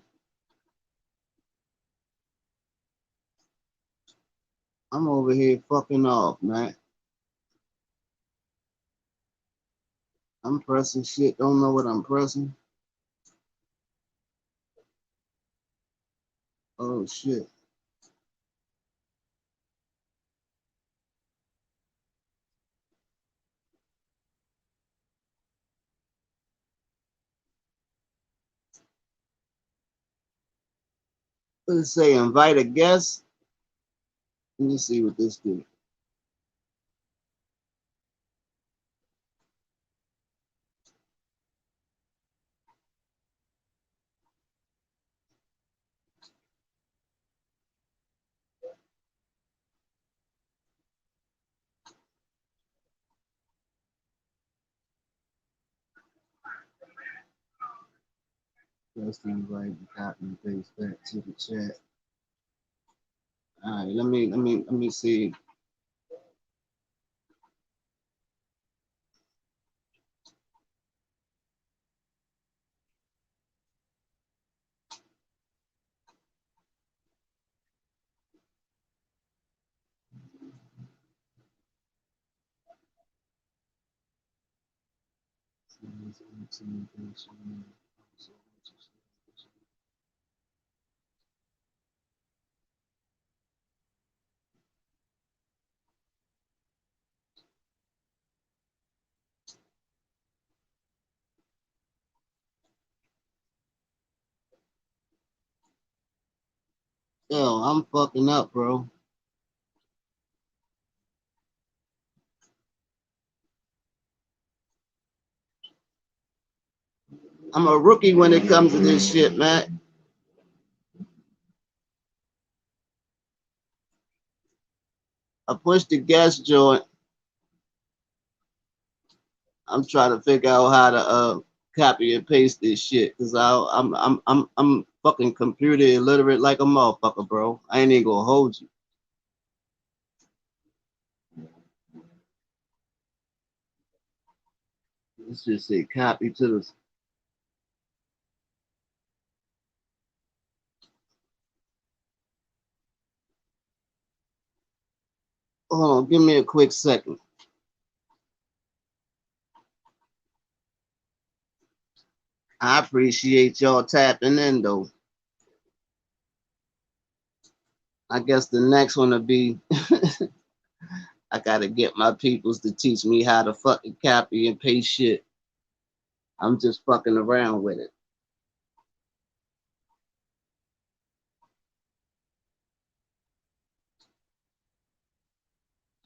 I'm over here fucking off, man. I'm pressing shit. Don't know what I'm pressing. Oh shit. Let's say invite a guest. Let me see what this do. Just invite and copy and paste back to the chat. All right, let me see. Yo, I'm fucking up, bro. I'm a rookie when it comes to this shit, man. I pushed the gas joint. I'm trying to figure out how to copy and paste this shit because I'm fucking computer illiterate like a motherfucker, bro. I ain't even gonna hold you. Let's just say copy to the. Hold on, give me a quick second. I appreciate y'all tapping in though. I guess the next one will be I gotta get my peoples to teach me how to fucking copy and paste shit. I'm just fucking around with it.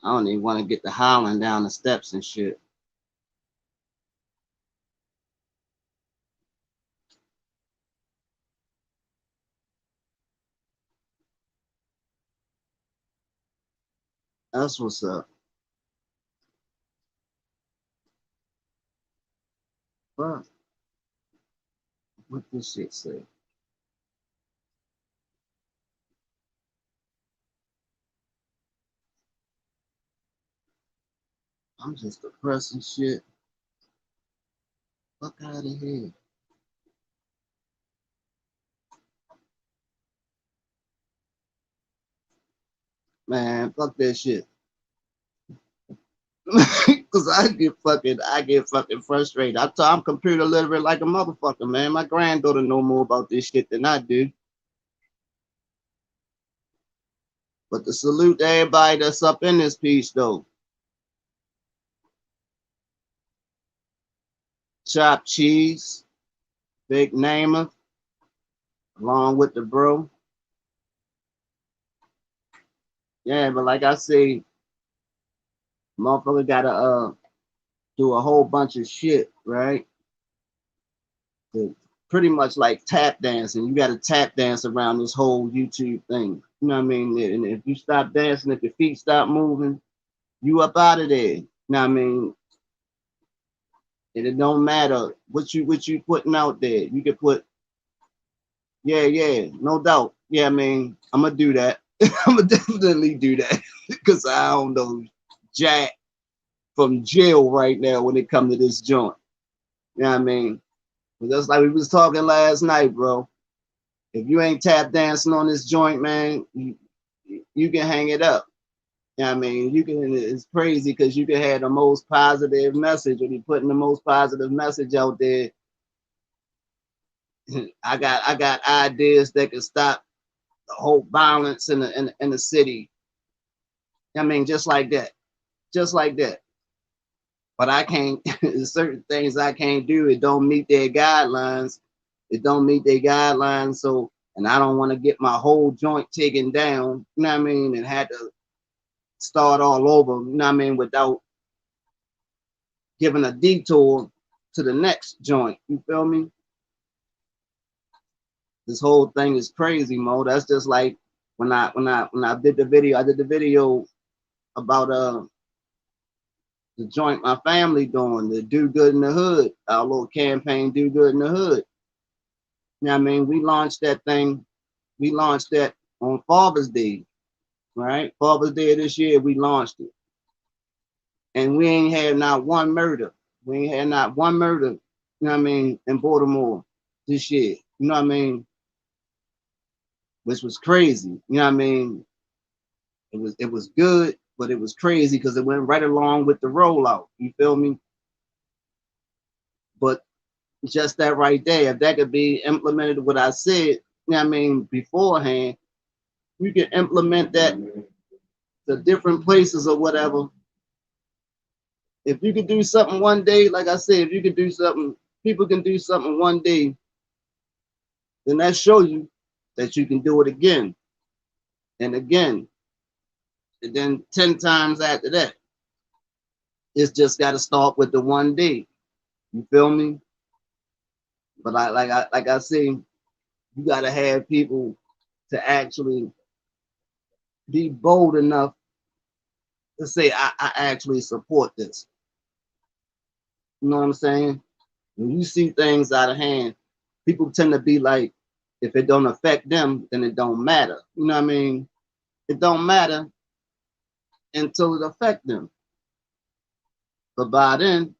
I don't even want to get the howling down the steps and shit. That's what's up. Fuck. What this shit say? I'm just depressing shit. Fuck out of here. Man, fuck that shit. Cause I get fucking frustrated. I'm computer literate like a motherfucker, man. My granddaughter know more about this shit than I do. But to salute to everybody that's up in this piece though. Chopped cheese, big namer, along with the bro. Yeah, but like I say, motherfucker gotta do a whole bunch of shit, right? Pretty much like tap dancing. You gotta tap dance around this whole YouTube thing. You know what I mean? And if you stop dancing, if your feet stop moving, you up out of there. You know what I mean? And it don't matter what you putting out there. You can put, yeah, no doubt. Yeah, I mean, I'm gonna do that. I'm gonna definitely do that because I don't know jack from jail right now when it comes to this joint. You know what I mean? But that's like we was talking last night, bro. If you ain't tap dancing on this joint, man, you can hang it up. You know what I mean? You can. It's crazy because you can have the most positive message, or be putting the most positive message out there. I got ideas that can stop the whole violence in the city. I mean, just like that, just like that. But I can't. There's certain things I can't do. It don't meet their guidelines. It don't meet their guidelines. So, and I don't want to get my whole joint taken down. You know what I mean? And had to start all over. You know what I mean? Without giving a detour to the next joint. You feel me? This whole thing is crazy, Mo. That's just like when I did the video. I did the video about the joint my family doing, the Do Good in the Hood, our little campaign, Do Good in the Hood. You know what I mean? We launched that on Father's Day, right? Father's Day of this year, we launched it. And we ain't had not one murder. We ain't had not one murder, you know what I mean, in Baltimore this year. You know what I mean? Which was crazy. You know what I mean? It was good, but it was crazy because it went right along with the rollout. You feel me? But just that right there, if that could be implemented, what I said, you know what I mean, beforehand, you can implement that to different places or whatever. If you could do something one day, like I said, if you could do something, people can do something one day, then that shows you that you can do it again and again. And then 10 times after that. It's just got to start with the one day. You feel me? But like I say, you got to have people to actually be bold enough to say, I actually support this. You know what I'm saying? When you see things out of hand, people tend to be like, if it don't affect them, then it don't matter. You know what I mean? It don't matter until it affect them. But by then,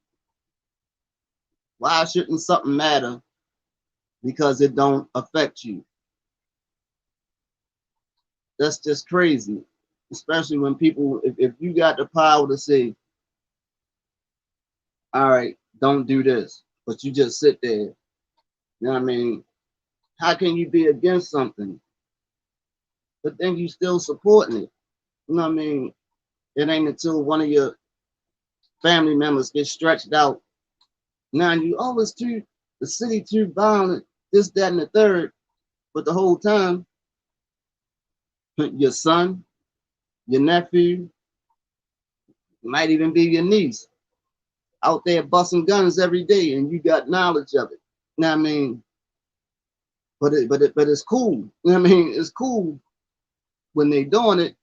why shouldn't something matter because it don't affect you? That's just crazy. Especially when people, if you got the power to say, all right, don't do this, but you just sit there, you know what I mean? How can you be against something, but then you still supporting it? You know what I mean? It ain't until one of your family members gets stretched out. Now you, oh, it's too, the city too violent, this, that, and the third. But the whole time, your son, your nephew, might even be your niece, out there busting guns every day, and you got knowledge of it. You know what I mean? But it's cool. You know what I mean? It's cool when they doing it,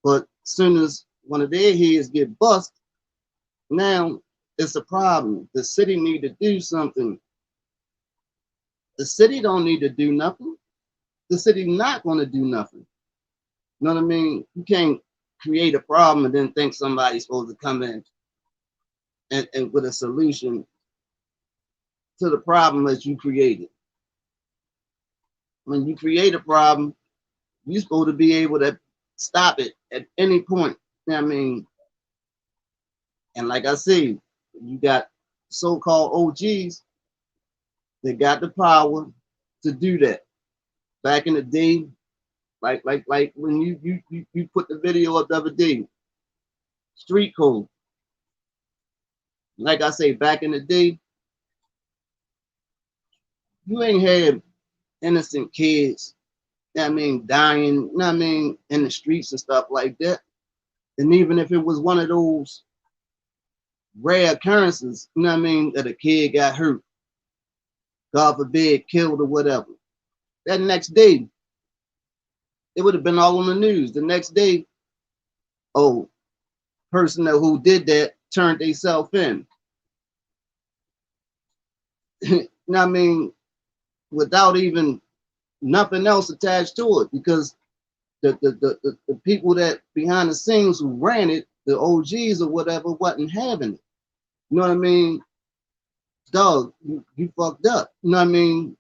but as soon as one of their heads get bust, now it's a problem. The city need to do something. The city don't need to do nothing. The city not going to do nothing. You know what I mean? You can't create a problem and then think somebody's supposed to come in and with a solution to the problem that you created. When you create a problem, you're supposed to be able to stop it at any point. You know what I mean? And like I said, you got so-called OGs that got the power to do that. Back in the day, like when you put the video up the other day, street code. Like I say, back in the day, you ain't had innocent kids, you know what I mean, dying, you know what I mean, in the streets and stuff like that. And even if it was one of those rare occurrences, you know what I mean, that a kid got hurt, God forbid, killed or whatever. That next day, it would have been all on the news. The next day, oh, person who did that turned themselves in. You know what I mean? Without even nothing else attached to it, because the people that behind the scenes who ran it, the OGs or whatever, wasn't having it. You know what I mean? Dog, you fucked up. You know what I mean?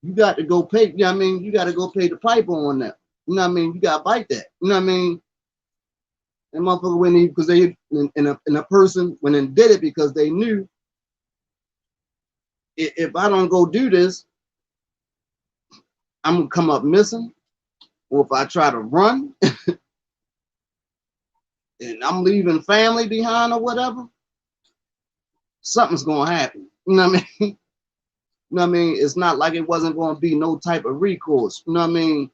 You got to go pay, you know what I mean? You got to go pay the piper on that. You know what I mean? You got to bite that. You know what I mean? And motherfucker went in because they, and a person went and did it because they knew if I don't go do this, I'm going to come up missing. Or if I try to run and I'm leaving family behind or whatever, something's going to happen. You know what I mean? You know what I mean? It's not like it wasn't going to be no type of recourse. You know what I mean?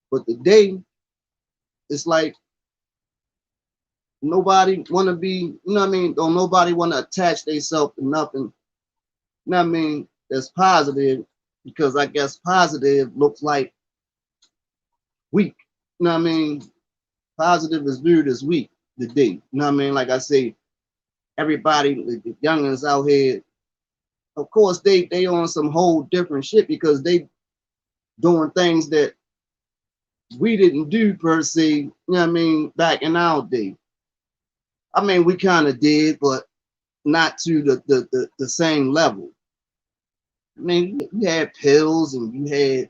But today, it's like nobody want to be, you know what I mean? Don't nobody want to attach themselves to nothing, you know what I mean, that's positive, because I guess positive looks like weak. You know what I mean? Positive is viewed as weak today. You know what I mean? Like I say, everybody, the youngins out here, of course, they on some whole different shit because they doing things that we didn't do per se, you know what I mean, back in our day. I mean, we kind of did, but not to the same level. I mean, you had pills and you had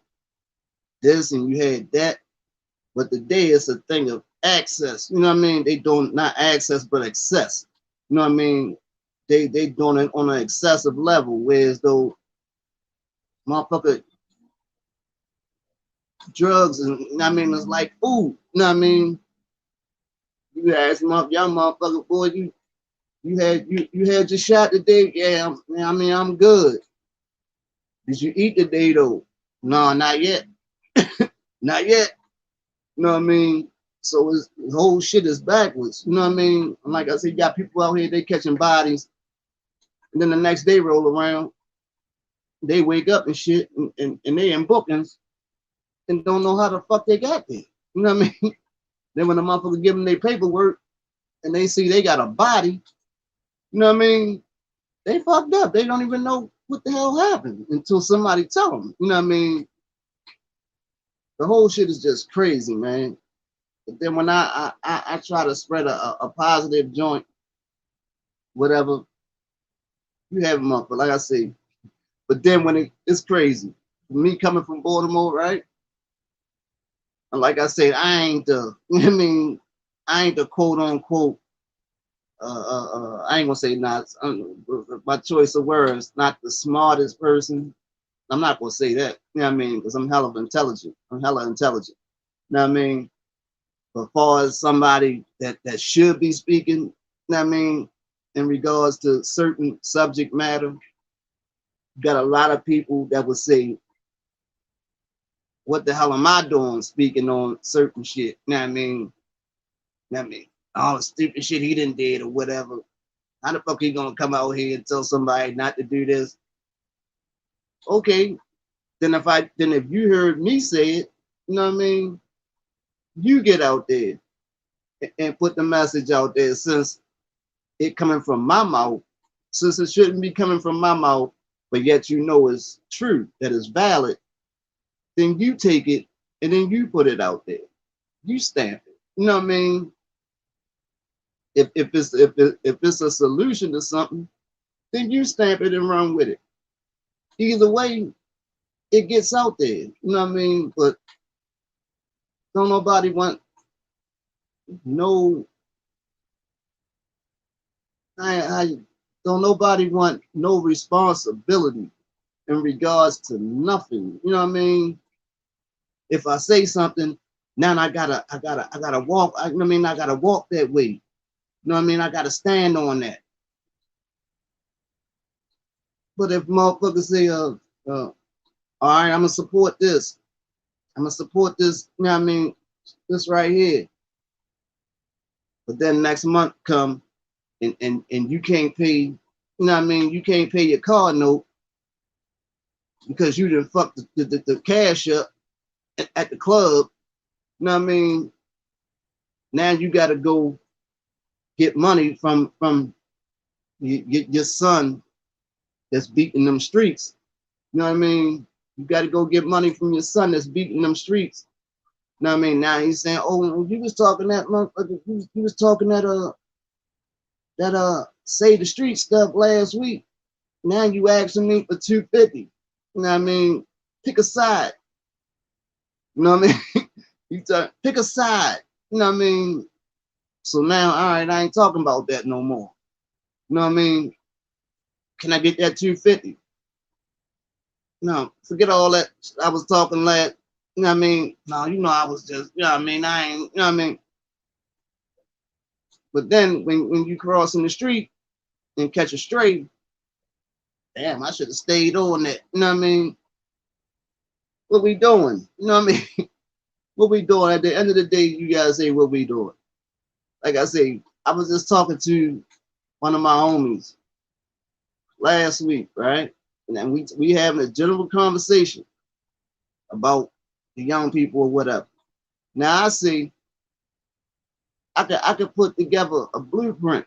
this and you had that, but today it's a thing of access. You know what I mean? They don't, not access, but access. You know what I mean? they doing it on an excessive level, whereas though motherfucker drugs and I mean it's like food. You know what I mean? You ask young motherfucker, boy, you had your shot today. Yeah, I mean I'm good. Did you eat today though? No, not yet. Not yet. You know what I mean? So the whole shit is backwards. You know what I mean? And like I said, you got people out here, they catching bodies, and then the next day roll around, they wake up and shit, and they in bookings and don't know how the fuck they got there. You know what I mean? Then when the motherfucker give them their paperwork and they see they got a body, you know what I mean? They fucked up. They don't even know what the hell happened until somebody tell them. You know what I mean? The whole shit is just crazy, man. But then when I try to spread a positive joint, whatever, you have them up. But like I say, but then when it's crazy, me coming from Baltimore, right? And like I said, I ain't the, you know what I mean? I ain't the quote unquote, I ain't gonna say not, my choice of words, not the smartest person. I'm not gonna say that, you know what I mean? Because I'm hella intelligent. I'm hella intelligent. You know what I mean? But as far as somebody that should be speaking, you know what I mean, in regards to certain subject matter, you got a lot of people that would say, what the hell am I doing speaking on certain shit? You know what I mean? You know what I mean? All the stupid shit he done did or whatever. How the fuck he gonna come out here and tell somebody not to do this? Okay, then if you heard me say it, you know what I mean? You get out there and put the message out there since it coming from my mouth, since it shouldn't be coming from my mouth, but yet you know it's true, that it's valid, then you take it and then you put it out there. You stamp it. You know what I mean? If it's a solution to something, then you stamp it and run with it. Either way, it gets out there. You know what I mean? But don't nobody want no. I don't nobody want no responsibility in regards to nothing. You know what I mean? If I say something, now I gotta walk. I mean, I gotta walk that way. You know what I mean? I gotta stand on that. But if motherfuckers say, all right, I'm gonna support this. I'm gonna support this. You know what I mean? This right here. But then next month come and you can't pay. You know what I mean? You can't pay your car note because you didn't fuck the cash up at the club. You know what I mean? Now you got to go get money from your son that's beating them streets. You know what I mean? You got to go get money from your son that's beating them streets. You know what I mean? Now he's saying, "Oh, you was talking that motherfucker. You was talking that say the street stuff last week. Now you asking me for 250. You know what I mean? Pick a side. You know what I mean? You pick a side. You know what I mean? So now, all right, I ain't talking about that no more. You know what I mean? Can I get that 250? No, forget all that. I was talking last. You know what I mean? No, you know I was just. You know what I mean? I ain't. You know what I mean? But then when you cross in the street and catch a stray, damn, I should have stayed on that. You know what I mean? What we doing? You know what I mean? What we doing? At the end of the day, you guys say what we doing. Like I say, I was just talking to one of my homies last week, right? And then we having a general conversation about the young people or whatever. Now I see I could put together a blueprint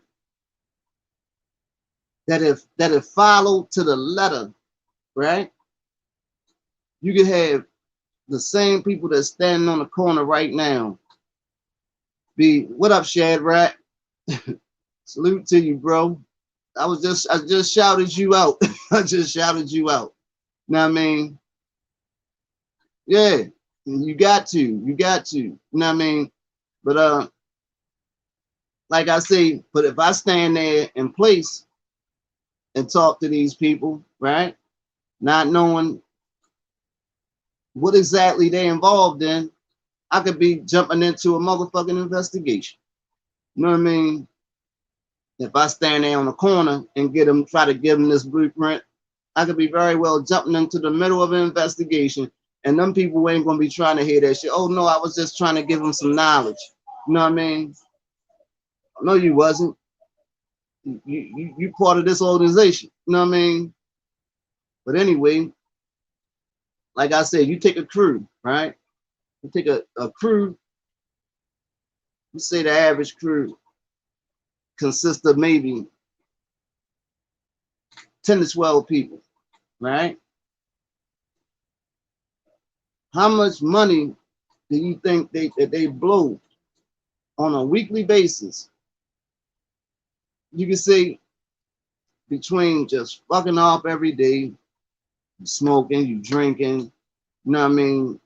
that if followed to the letter, right? You could have the same people that's standing on the corner right now. Be what up, Shadrach? Salute to you, bro. I just shouted you out. I just shouted you out. Know what I mean? Yeah, you got to. You got to. You know what I mean? But like I say, but if I stand there in place and talk to these people, right? Not knowing what exactly they involved in, I could be jumping into a motherfucking investigation. You know what I mean? If I stand there on the corner and get them, try to give them this blueprint, I could be very well jumping into the middle of an investigation, and them people ain't gonna be trying to hear that shit. Oh no, I was just trying to give them some knowledge. You know what I mean? No, you wasn't. You part of this organization. You know what I mean? But anyway, like I said, you take a crew, right? You take a crew. You say the average crew consists of maybe 10 to 12 people, right? How much money do you think they blow on a weekly basis? You can say between just fucking off every day, you smoking, you drinking, you know what I mean?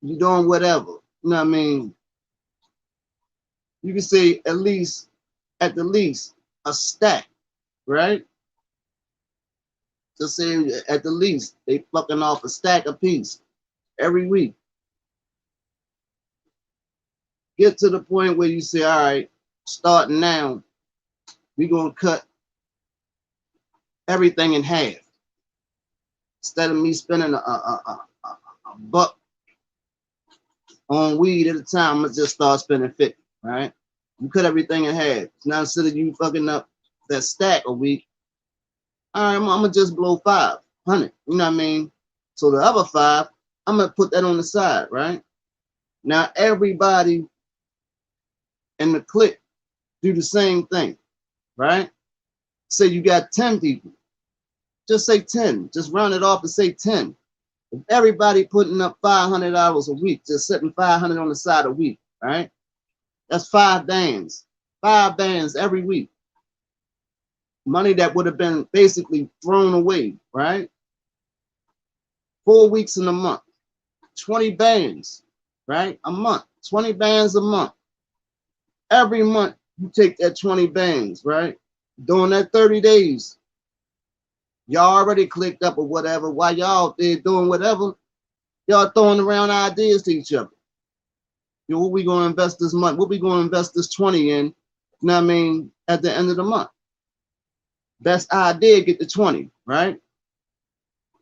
You doing whatever, you know what I mean? You can say at the least, a stack, right? Just say at the least, they fucking off a stack apiece every week. Get to the point where you say, all right, starting now, we're gonna cut everything in half. Instead of me spending a buck on weed at a time, I'm gonna just start spending 50, right? You cut everything in half. Now instead of you fucking up that stack a week, all right, I'm gonna just blow 500. You know what I mean? So the other 5, I'm gonna put that on the side, right? Now everybody in the clique do the same thing, right? Say you got 10 people, just say 10. Just round it off and say 10. If everybody putting up $500 a week, just setting 500 on the side a week, right? That's 5 bands, 5 bands every week. Money that would have been basically thrown away, right? 4 weeks in a month, 20 bands, right? A month, 20 bands a month. Every month you take that 20 bands, right? During that 30 days, y'all already clicked up or whatever. While y'all there doing whatever, y'all throwing around ideas to each other. You know, what we gonna invest this month? What we gonna invest this 20 in? You know what I mean? At the end of the month. Best idea, get the 20, right?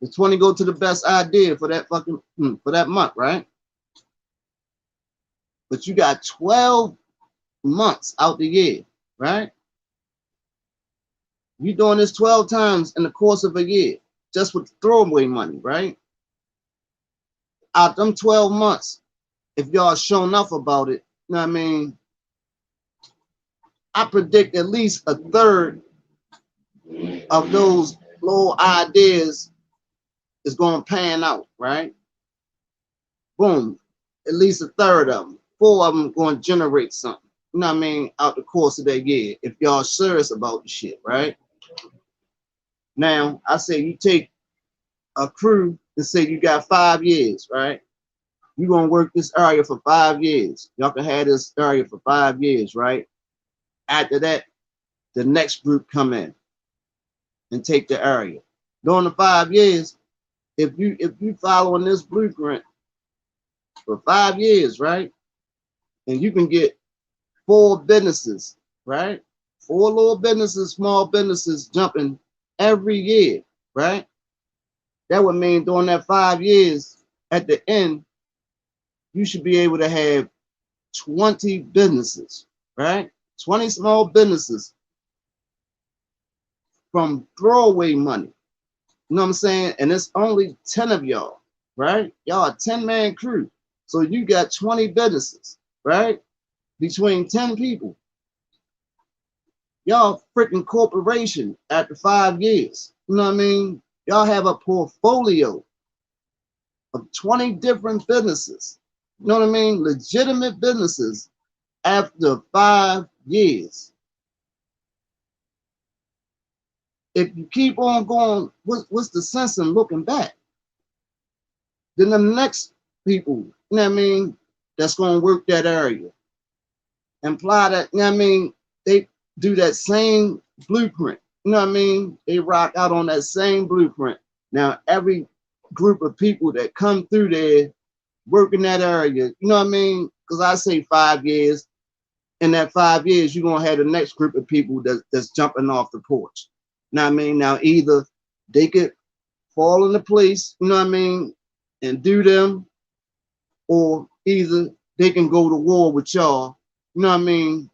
The 20 go to the best idea for that fucking for that month, right? But you got 12 months out the year, right? You doing this 12 times in the course of a year, just with throwaway money, right? Out them 12 months, if y'all show enough about it, you know what I mean? I predict at least a third of those little ideas is going to pan out, right? Boom, at least a third of them. 4 of them going to generate something, you know what I mean, out the course of that year, if y'all serious about the shit, right? Now, I say you take a crew and say you got 5 years, right? You're going to work this area for 5 years. Y'all can have this area for 5 years, right? After that, the next group come in and take the area. During the 5 years, if you following this blueprint for 5 years, right? And you can get 4 businesses, right? 4 little businesses, small businesses jumping every year, right? That would mean during that 5 years, at the end, you should be able to have 20 businesses, right? 20 small businesses from throwaway money. You know what I'm saying? And it's only 10 of y'all, right? Y'all a 10-man crew. So you got 20 businesses, right? Between 10 people. Y'all freaking corporation after 5 years. You know what I mean? Y'all have a portfolio of 20 different businesses. You know what I mean? Legitimate businesses after 5 years. If you keep on going, what's the sense in looking back? Then the next people, you know what I mean, that's going to work that area, imply that, you know what I mean, they do that same blueprint, You know what I mean? They rock out on that same blueprint. Now, every group of people that come through there, work in that area, you know what I mean? Because I say 5 years, in that 5 years, you're gonna have the next group of people that's jumping off the porch. You know what I mean? Now, either they could fall into place, you know what I mean, and do them, or either they can go to war with y'all, you know what I mean,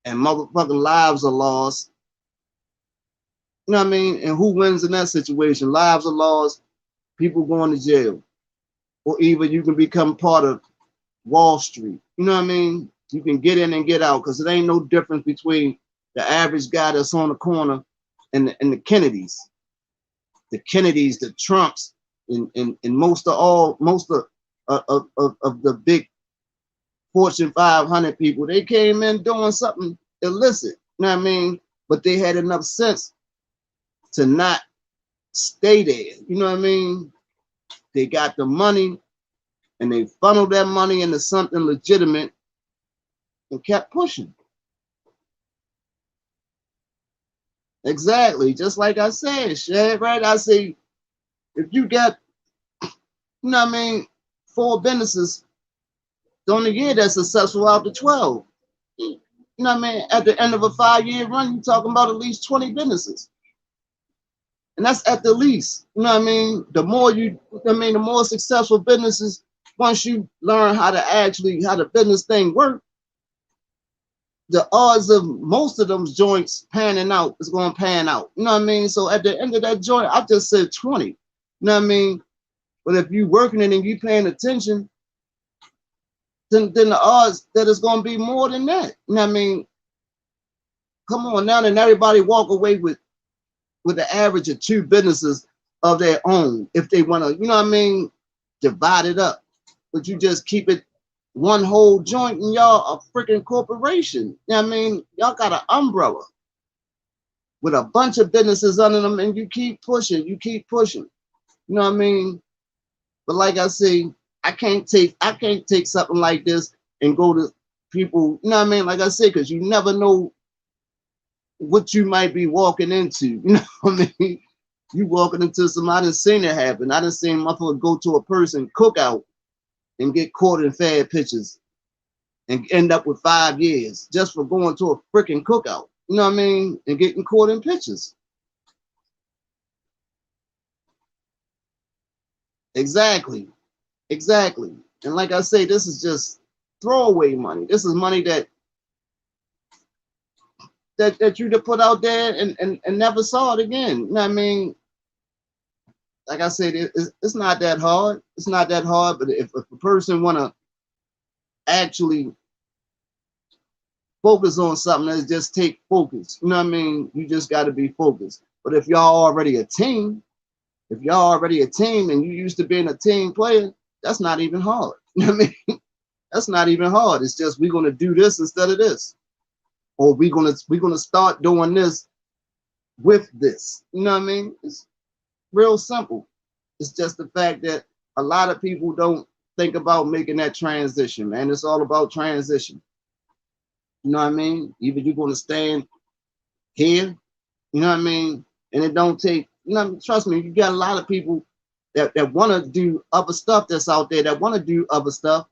and motherfucking lives are lost. You know what I mean? And who wins in that situation? Lives are lost, people going to jail. Or either you can become part of Wall Street. You know what I mean? You can get in and get out because it ain't no difference between the average guy that's on the corner and the Kennedys. The Kennedys, the Trumps, and most of the big Fortune 500 people, they came in doing something illicit. You know what I mean? But they had enough sense to not stay there. You know what I mean? They got the money and they funneled that money into something legitimate and kept pushing. Exactly. Just like I said, shit, right? I say, if you got, you know what I mean, 4 businesses during the year that's successful out to 12. You know what I mean? At the end of a 5-year run, you're talking about at least 20 businesses. And that's at the least. You know what I mean? The more the more successful businesses, once you learn how the business thing work, the odds of most of them joints panning out is going to pan out. You know what I mean? So at the end of that joint, I just said 20. You know what I mean? But if you working it and you paying attention, then the odds that it's going to be more than that. You know what I mean? Come on now, then everybody walk away with the average of 2 businesses of their own if they want to, you know what I mean, divide it up. But you just keep it one whole joint and y'all a freaking corporation. You know what I mean? Y'all got an umbrella with a bunch of businesses under them and you keep pushing. You know what I mean? But like I say, I can't take something like this and go to people, you know what I mean? Like I said, because you never know what you might be walking into. You know what I mean? You walking into some, I done seen it happen. I done seen motherfucker go to a person cookout and get caught in fad pictures and end up with 5 years just for going to a freaking cookout. You know what I mean? And getting caught in pictures. Exactly. Exactly. And like I say, this is just throwaway money. This is money that you to put out there and never saw it again. You know what I mean? Like I said, it's not that hard. It's not that hard. But if a person want to actually focus on something, let's just take focus. You know what I mean? You just got to be focused. But if y'all already a team, and you used to being a team player, that's not even hard. You know what I mean? That's not even hard. It's just we're gonna do this instead of this, or we're gonna start doing this with this. You know what I mean? It's real simple. It's just the fact that a lot of people don't think about making that transition, man. It's all about transition. You know what I mean? Either you're gonna stand here, you know what I mean, and it don't take. You know, trust me, you got a lot of people that want to do other stuff that's out there that want to do other stuff.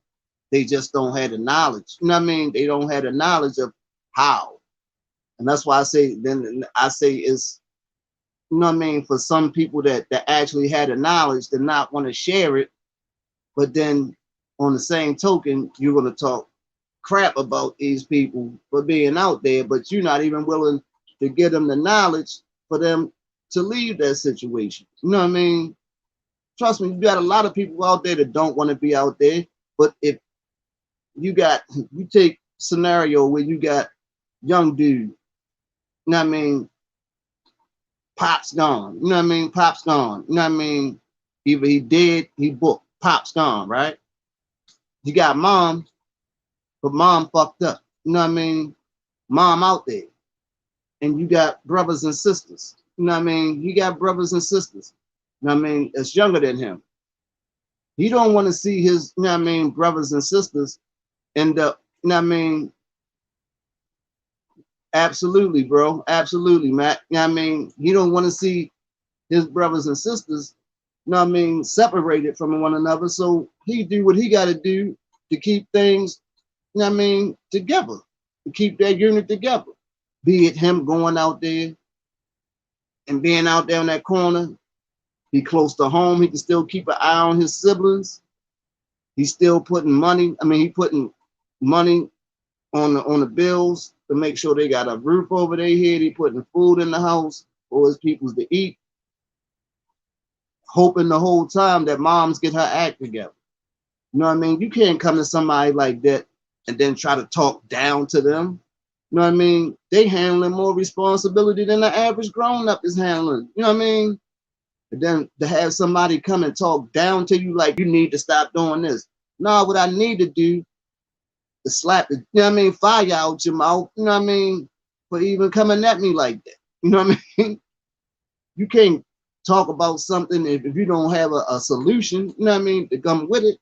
They just don't have the knowledge. You know what I mean? They don't have the knowledge of how. And that's why I say it's, you know what I mean, for some people that actually had the knowledge to not want to share it, but then on the same token, you're gonna talk crap about these people for being out there, but you're not even willing to give them the knowledge for them to leave that situation. You know what I mean? Trust me, you got a lot of people out there that don't want to be out there, but if you take scenario where you got young dude, you know what I mean, pop's gone, you know what I mean, pop's gone, you know what I mean, either he dead, he booked, pop's gone, right? You got mom, but mom fucked up, you know what I mean, mom out there, and you got brothers and sisters, you know what I mean, he got brothers and sisters, you know what I mean, that's younger than him. He don't want to see his, you know what I mean, brothers and sisters end up, you know what I mean, Absolutely, bro. Absolutely, Matt. You know what I mean? He don't want to see his brothers and sisters, you know what I mean, separated from one another. So he do what he got to do to keep things, you know what I mean, together, to keep that unit together. Be it him going out there and being out there in that corner, he close to home, he can still keep an eye on his siblings. He's still putting money. I mean, he putting money on the bills to make sure they got a roof over their head. He putting food in the house for his peoples to eat, hoping the whole time that moms get her act together. You know what I mean? You can't come to somebody like that and then try to talk down to them. You know what I mean? They handling more responsibility than the average grown up is handling. You know what I mean? And then to have somebody come and talk down to you like you need to stop doing this. No, what I need to do is slap the, you know what I mean, fire out your mouth, you know what I mean, for even coming at me like that. You know what I mean? You can't talk about something if you don't have a solution, you know what I mean, to come with it.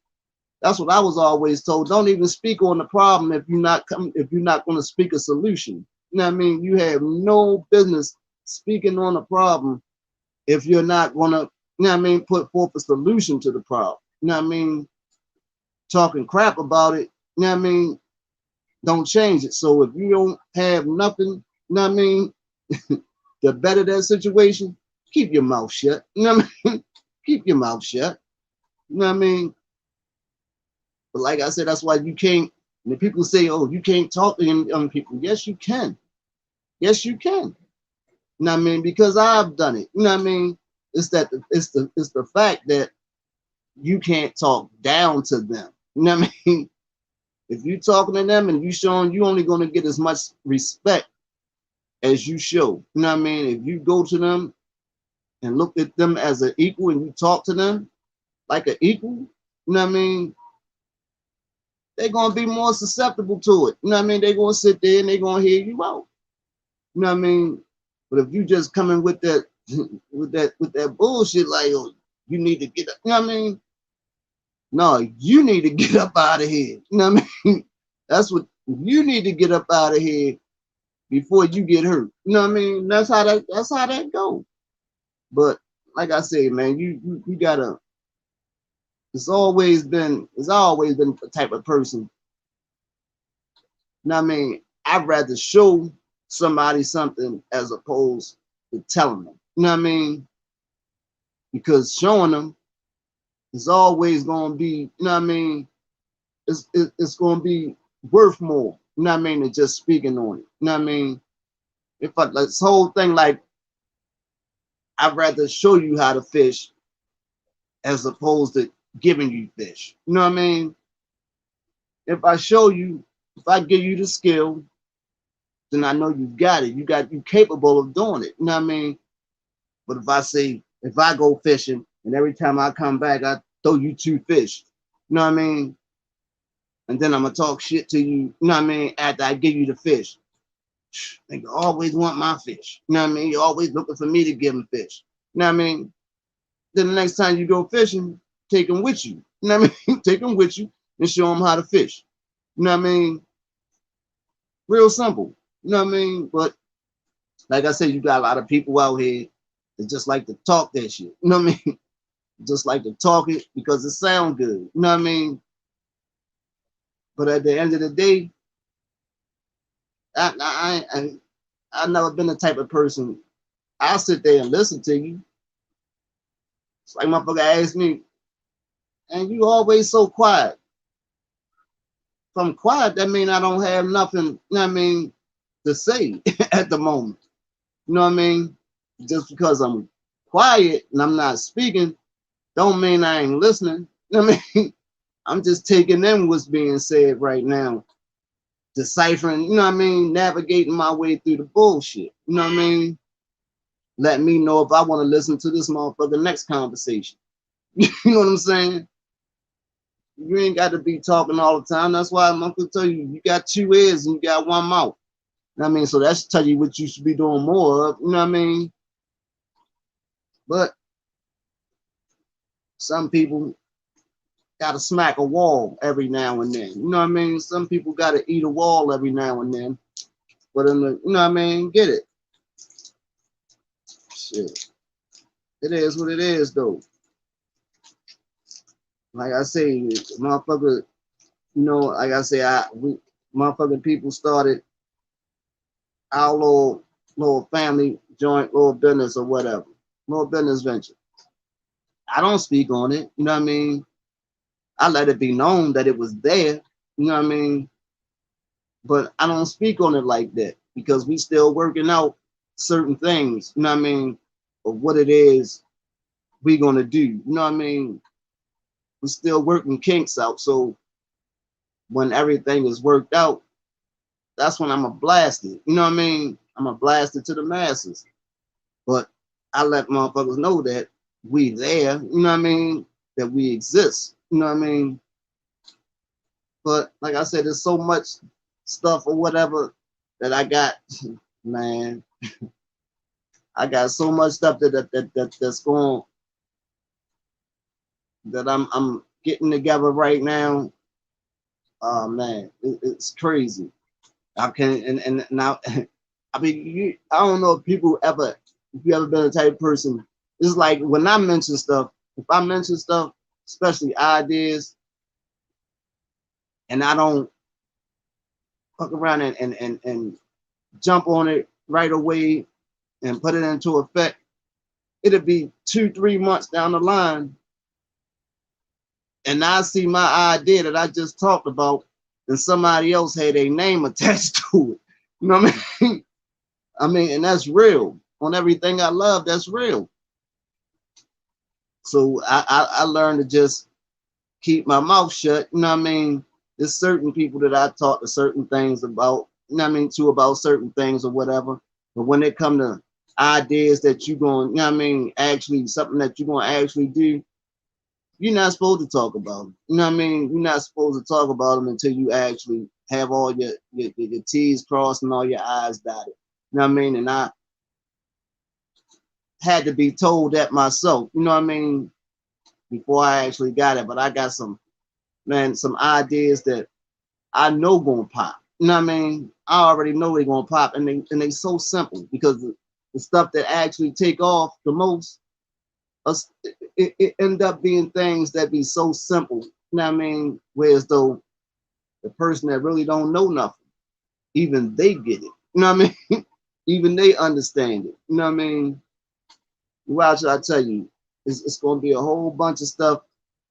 That's what I was always told. Don't even speak on the problem if you're not going to speak a solution. You know what I mean? You have no business speaking on a problem if you're not going to, you know what I mean, put forth a solution to the problem. You know what I mean? Talking crap about it, you know what I mean, don't change it. So if you don't have nothing, you know what I mean, to better that situation, keep your mouth shut. You know what I mean? Keep your mouth shut. You know what I mean? But like I said, that's why you can't, when people say, oh, you can't talk to young people. Yes, you can. Yes, you can. You know what I mean? Because I've done it. You know what I mean? It's the fact that you can't talk down to them. You know what I mean? If you talking to them and you showing, you only going to get as much respect as you show. You know what I mean? If you go to them and look at them as an equal and you talk to them like an equal, you know what I mean? They're gonna be more susceptible to it. You know what I mean? They're gonna sit there and they're gonna hear you out. You know what I mean? But if you just come in with that with that bullshit, like, oh, you need to get up, you know what I mean? No, you need to get up out of here. You know what I mean? That's what you need to get up out of here before you get hurt. You know what I mean? That's how that goes. But like I said, man, you gotta, it's always been the type of person. You know what I mean? I'd rather show somebody something as opposed to telling them. You know what I mean? Because showing them is always gonna be, you know what I mean? It's gonna be worth more. You know what I mean? Than just speaking on it. You know what I mean? If I, like, this whole thing, like, I'd rather show you how to fish as opposed to giving you fish. You know what I mean? If I show you, if I give you the skill, then I know you got it. You capable of doing it. You know what I mean? But if I go fishing and every time I come back, I throw you 2 fish, you know what I mean? And then I'm gonna talk shit to you, you know what I mean, after I give you the fish. They always want my fish. You know what I mean? You're always looking for me to give them fish. You know what I mean? Then the next time you go fishing, take them with you. You know what I mean? Take them with you and show them how to fish. You know what I mean? Real simple. You know what I mean? But like I said, you got a lot of people out here that just like to talk that shit. You know what I mean? Just like to talk it because it sounds good. You know what I mean? But at the end of the day, I've never been the type of person. I'll sit there and listen to you. It's like motherfucker asked me, and you always so quiet. If I'm quiet, that means I don't have nothing, you know what I mean, to say at the moment. You know what I mean? Just because I'm quiet and I'm not speaking, don't mean I ain't listening. You know what I mean? I'm just taking in what's being said right now, deciphering, you know what I mean, navigating my way through the bullshit. You know what I mean? Let me know if I want to listen to this motherfucker next conversation. You know what I'm saying? You ain't got to be talking all the time. That's why I'm gonna tell you, you got 2 ears and you got 1 mouth. You know what I mean? So that's tell you what you should be doing more of, you know what I mean? But some people gotta smack a wall every now and then. You know what I mean? Some people gotta eat a wall every now and then. for them to, you know what I mean, get it. Shit. It is what it is though. Like I say, motherfucker, you know, like I say, we motherfucking people started our little family joint, little business or whatever, little business venture. I don't speak on it, you know what I mean? I let it be known that it was there, you know what I mean? But I don't speak on it like that because we still working out certain things, you know what I mean, of what it is we gonna do, you know what I mean? We're still working kinks out. So when everything is worked out, that's when I'm a blast it. You know what I mean? I'm a blast it to the masses. But I let motherfuckers know that we there, you know what I mean? That we exist. You know what I mean? But like I said, there's so much stuff or whatever that I got, man. I got so much stuff that's going that I'm getting together right now. Oh man, it's crazy. I can and now I mean I don't know if people ever if you ever been a type of person. It's like when I mention stuff, if I mention stuff, especially ideas, and I don't fuck around and jump on it right away and put it into effect, it'll be 2-3 months down the line. And I see my idea that I just talked about, and somebody else had a name attached to it. You know what I mean? I mean, and that's real. On everything I love, that's real. So I learned to just keep my mouth shut. You know what I mean? There's certain people that I talk to certain things about, you know what I mean, to about certain things or whatever. But when it come to ideas that you going, you know what I mean, actually something that you're going to actually do, you're not supposed to talk about them. You know what I mean? You're not supposed to talk about them until you actually have all your T's crossed and all your I's dotted. You know what I mean? And I had to be told that myself, you know what I mean, before I actually got it. But I got some ideas that I know gonna pop. You know what I mean? I already know they're gonna pop, and they so simple because the stuff that actually take off the most, it end up being things that be so simple. You know what I mean? Whereas though the person that really don't know nothing, even they get it. You know what I mean? Even they understand it. You know what I mean? Why should I tell you? It's going to be a whole bunch of stuff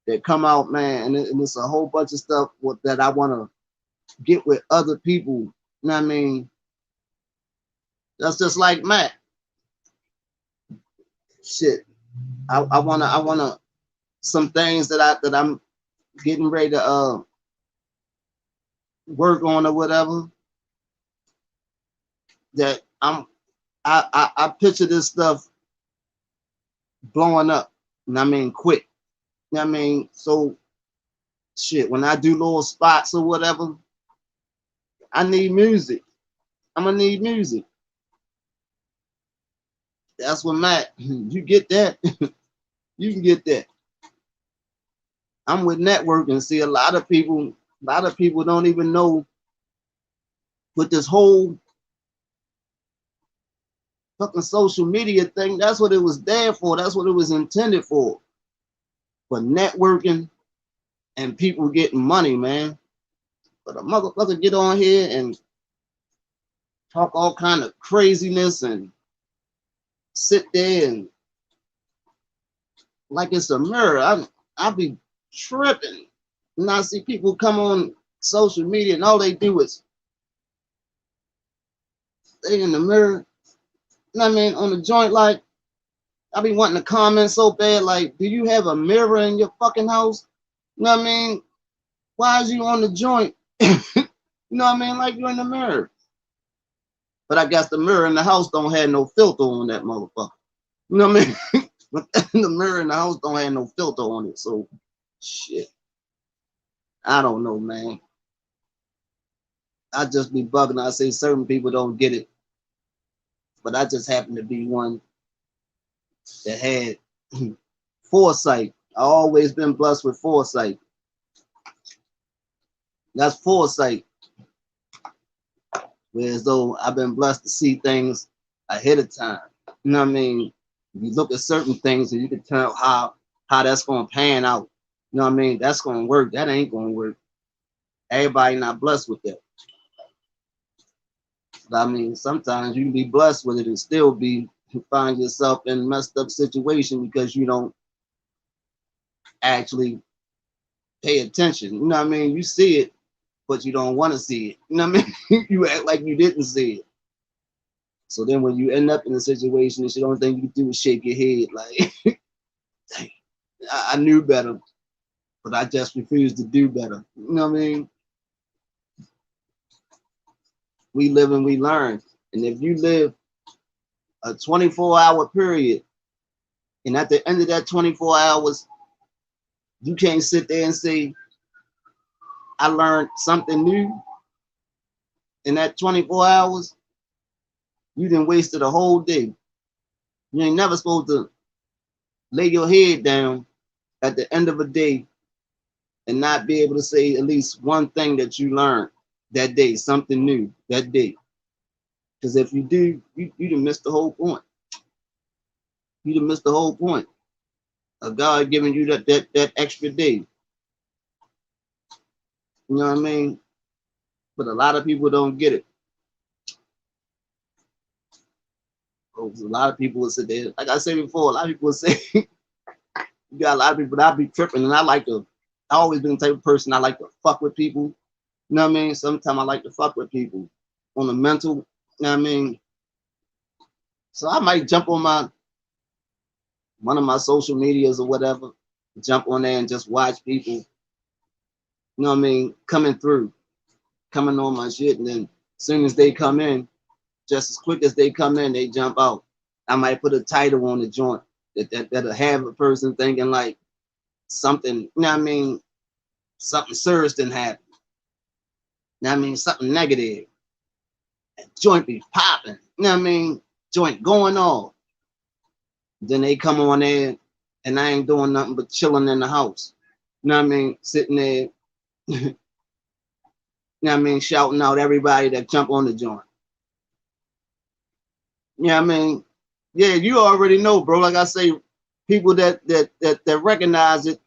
that come out, man, and it's a whole bunch of stuff that I want to get with other people. You know what I mean? That's just like Matt. Shit, I wanna some things that I'm getting ready to work on or whatever. That I picture this stuff blowing up. And I mean quick. You know what I mean? So shit, when I do little spots or whatever, I need music. I'm gonna need music. That's what Matt, you get that. You can get that. I'm with networking. See, a lot of people don't even know with this whole fucking social media thing. That's what it was there for. That's what it was intended for networking and people getting money, man. But a motherfucker get on here and talk all kind of craziness and sit there and like it's a mirror. I be tripping. And I see people come on social media and all they do is stay in the mirror. You know what I mean? On the joint, like, I be wanting to comment so bad, like, do you have a mirror in your fucking house? You know what I mean? Why is you on the joint? You know what I mean? Like you're in the mirror. But I guess the mirror in the house don't have no filter on that motherfucker. You know what I mean? The mirror in the house don't have no filter on it. So shit. I don't know, man. I just be bugging. I say certain people don't get it. But I just happen to be one that had foresight. I always been blessed with foresight. That's foresight. Whereas though I've been blessed to see things ahead of time. You know what I mean? You look at certain things and you can tell how that's gonna pan out. You know what I mean? That's gonna work. That ain't gonna work. Everybody not blessed with that. But I mean, sometimes you can be blessed with it and still be find yourself in a messed up situation because you don't actually pay attention. You know what I mean? You see it, but you don't want to see it. You know what I mean? You act like you didn't see it. So then when you end up in a situation, the only thing you can do is shake your head like, dang, I knew better, but I just refused to do better. You know what I mean? We live and we learn. And if you live a 24-hour period, and at the end of that 24 hours, you can't sit there and say, I learned something new in that 24 hours, you done wasted a whole day. You ain't never supposed to lay your head down at the end of a day and not be able to say at least one thing that you learned that day, something new that day. Because if you do, you done missed the whole point. You done missed the whole point of God giving you that extra day. You know what I mean? But a lot of people don't get it. A lot of people will sit there, like I said before, a lot of people will say, you got a lot of people that I be tripping, and I always been the type of person I like to fuck with people. You know what I mean? Sometimes I like to fuck with people on the mental, you know what I mean? So I might jump on one of my social medias or whatever, jump on there and just watch people, you know what I mean, coming on my shit, and then as soon as they come in, just as quick as they come in, they jump out. I might put a title on the joint that'll have a person thinking like something, you know what I mean, something serious didn't happen. You know what I mean, something negative. And joint be popping, you know what I mean, joint going off. Then they come on there and I ain't doing nothing but chilling in the house. You know what I mean, sitting there, you know what I mean, shouting out everybody that jump on the joint. You know what I mean? Yeah, you already know, bro. Like I say, people that recognize it,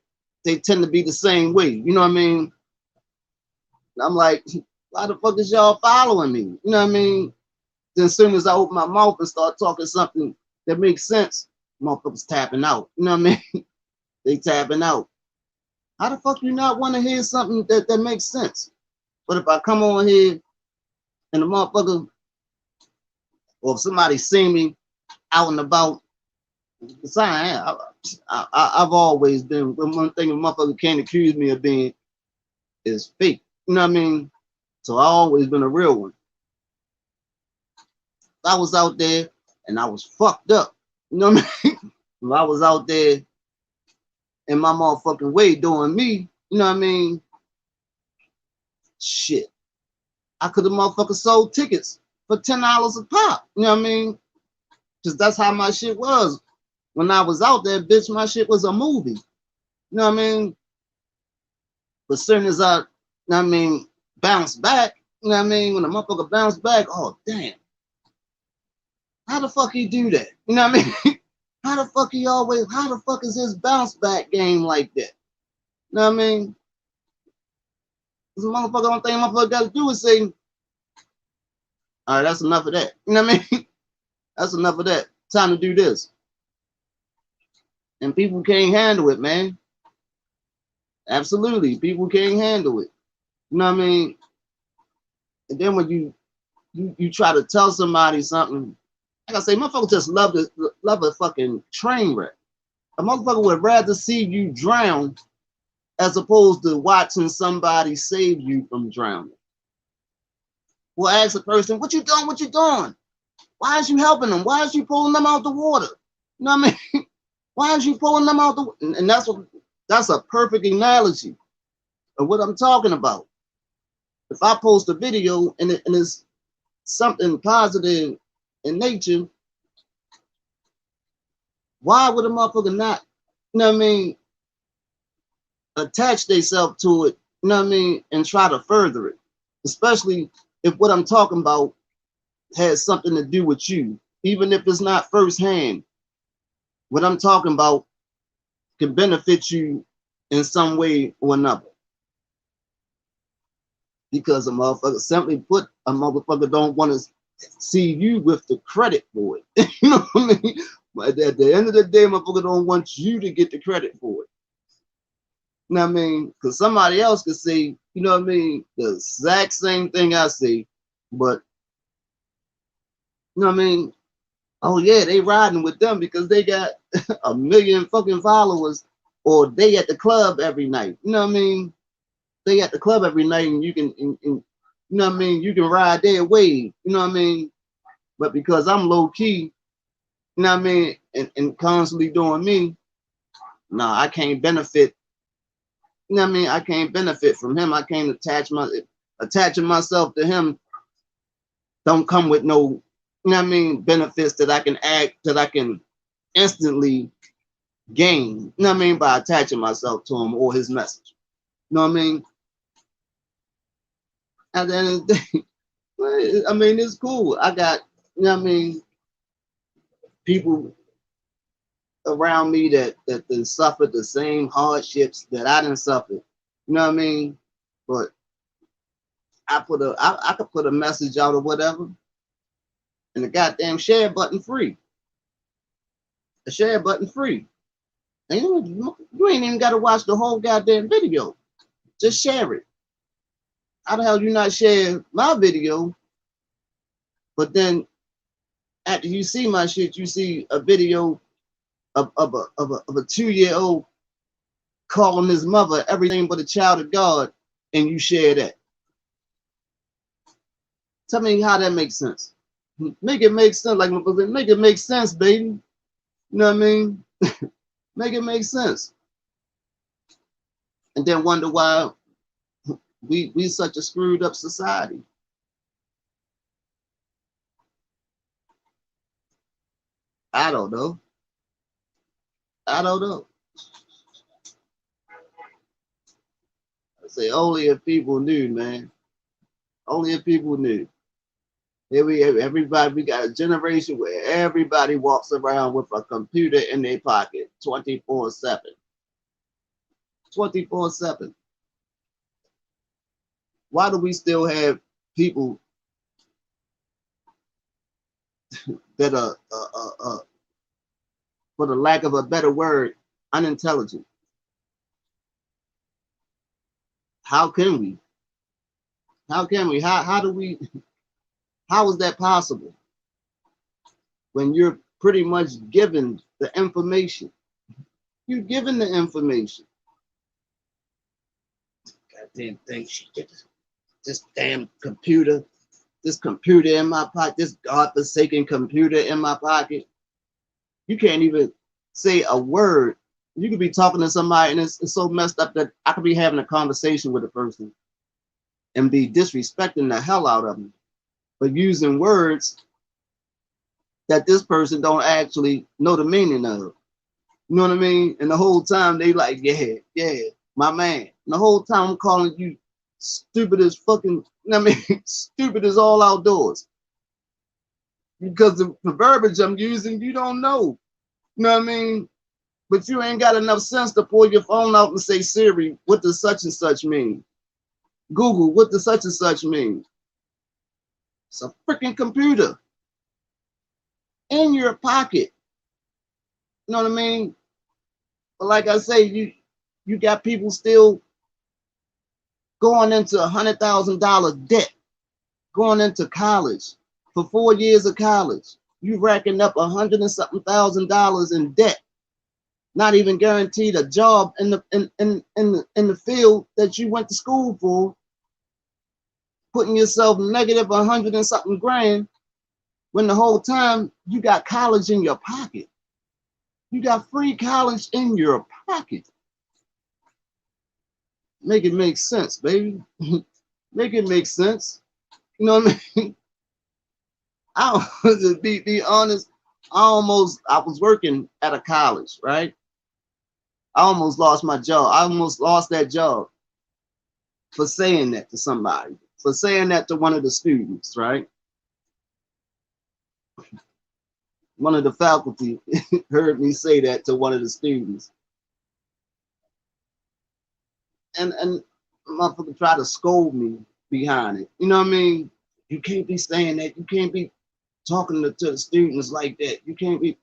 they tend to be the same way. You know what I mean? I'm like, why the fuck is y'all following me? You know what I mean? Then as soon as I open my mouth and start talking something that makes sense, motherfuckers tapping out. You know what I mean? They tapping out. How the fuck you not want to hear something that makes sense? But if I come on here and the motherfucker, or if somebody see me out and about, I've always been, one thing a motherfucker can't accuse me of being is fake. You know what I mean? So I always been a real one. I was out there and I was fucked up. You know what I mean? I was out there in my motherfucking way doing me. You know what I mean? Shit. I could have motherfucking sold tickets for $10 a pop. You know what I mean? Because that's how my shit was. When I was out there, bitch, my shit was a movie. You know what I mean? But as soon as I, you know what I mean, bounce back, you know what I mean? When the motherfucker bounced back, oh, damn. How the fuck he do that? You know what I mean? How the fuck is his bounce back game like that? You know what I mean? This motherfucker, don't think motherfucker got to do is say, all right, that's enough of that. You know what I mean? That's enough of that. Time to do this. And people can't handle it, man. Absolutely. People can't handle it. You know what I mean? And then when you try to tell somebody something, like I say, motherfuckers just love a fucking train wreck. A motherfucker would rather see you drown as opposed to watching somebody save you from drowning. Well, ask a person, what you doing? What you doing? Why is you helping them? Why is you pulling them out the water? You know what I mean? Why is you pulling them out the water? And that's a perfect analogy of what I'm talking about. If I post a video and it's something positive in nature, why would a motherfucker not, you know what I mean, attach themselves to it, you know what I mean, and try to further it? Especially if what I'm talking about has something to do with you, even if it's not firsthand, what I'm talking about can benefit you in some way or another. Because a motherfucker, simply put, a motherfucker don't want to see you with the credit for it. You know what I mean? But at the end of the day, motherfucker don't want you to get the credit for it. You know what I mean? Because somebody else could say, you know what I mean, the exact same thing I say, but you know what I mean? Oh yeah, they riding with them because they got a million fucking followers, or they at the club every night. You know what I mean? They at the club every night, and you can, you know what I mean? You can ride their wave. You know what I mean? But because I'm low key, you know what I mean, and constantly doing me, nah, I can't benefit. You know what I mean? I can't benefit from him. I can't attaching myself to him don't come with no, you know what I mean, benefits that I can instantly gain, you know what I mean, by attaching myself to him or his message. You know what I mean? At the end of the day, I mean, it's cool. I got, you know what I mean, people around me that suffered the same hardships that I didn't suffer. You know what I mean? But I could put a message out or whatever, and the goddamn share button free. The share button free. And you ain't even got to watch the whole goddamn video. Just share it. How the hell you not share my video, but then after you see my shit, you see a video of a 2-year-old calling his mother everything but a child of God, and you share that. Tell me how that makes sense. Make it make sense, like make it make sense, baby. You know what I mean? Make it make sense. And then wonder why we such a screwed up society. I don't know. I don't know. I say only if people knew, man. Only if people knew. Everybody, we got a generation where everybody walks around with a computer in their pocket 24/7. 24/7. Why do we still have people that are, for the lack of a better word, unintelligent? How can we? How can we? How do we? How is that possible? When you're pretty much given the information. You're given the information. Goddamn thing, she did this damn computer. This computer in my pocket, this godforsaken computer in my pocket. You can't even say a word. You could be talking to somebody and it's so messed up that I could be having a conversation with a person and be disrespecting the hell out of them, but using words that this person don't actually know the meaning of. You know what I mean? And the whole time they like, yeah, my man. And the whole time I'm calling you stupid as fucking, you know what I mean? Stupid as all outdoors. Because the verbiage I'm using, you don't know. You know what I mean? But you ain't got enough sense to pull your phone out and say, Siri, what does such and such mean? Google, what does such and such mean? It's a freaking computer in your pocket. You know what I mean? But like I say, you got people still going into $100,000 debt, going into college for 4 years of college. You racking up $100 and something thousand in debt. Not even guaranteed a job in the field that you went to school for, putting yourself negative 100 and something grand when the whole time you got college in your pocket. You got free college in your pocket. Make it make sense, baby. Make it make sense. You know what I mean? To be honest, I was working at a college, right? I almost lost my job. I almost lost that job for saying that to somebody. for saying that to one of the students, right? One of the faculty heard me say that to one of the students. And motherfucker tried to scold me behind it. You know what I mean? You can't be saying that. You can't be talking to the students like that. You can't be.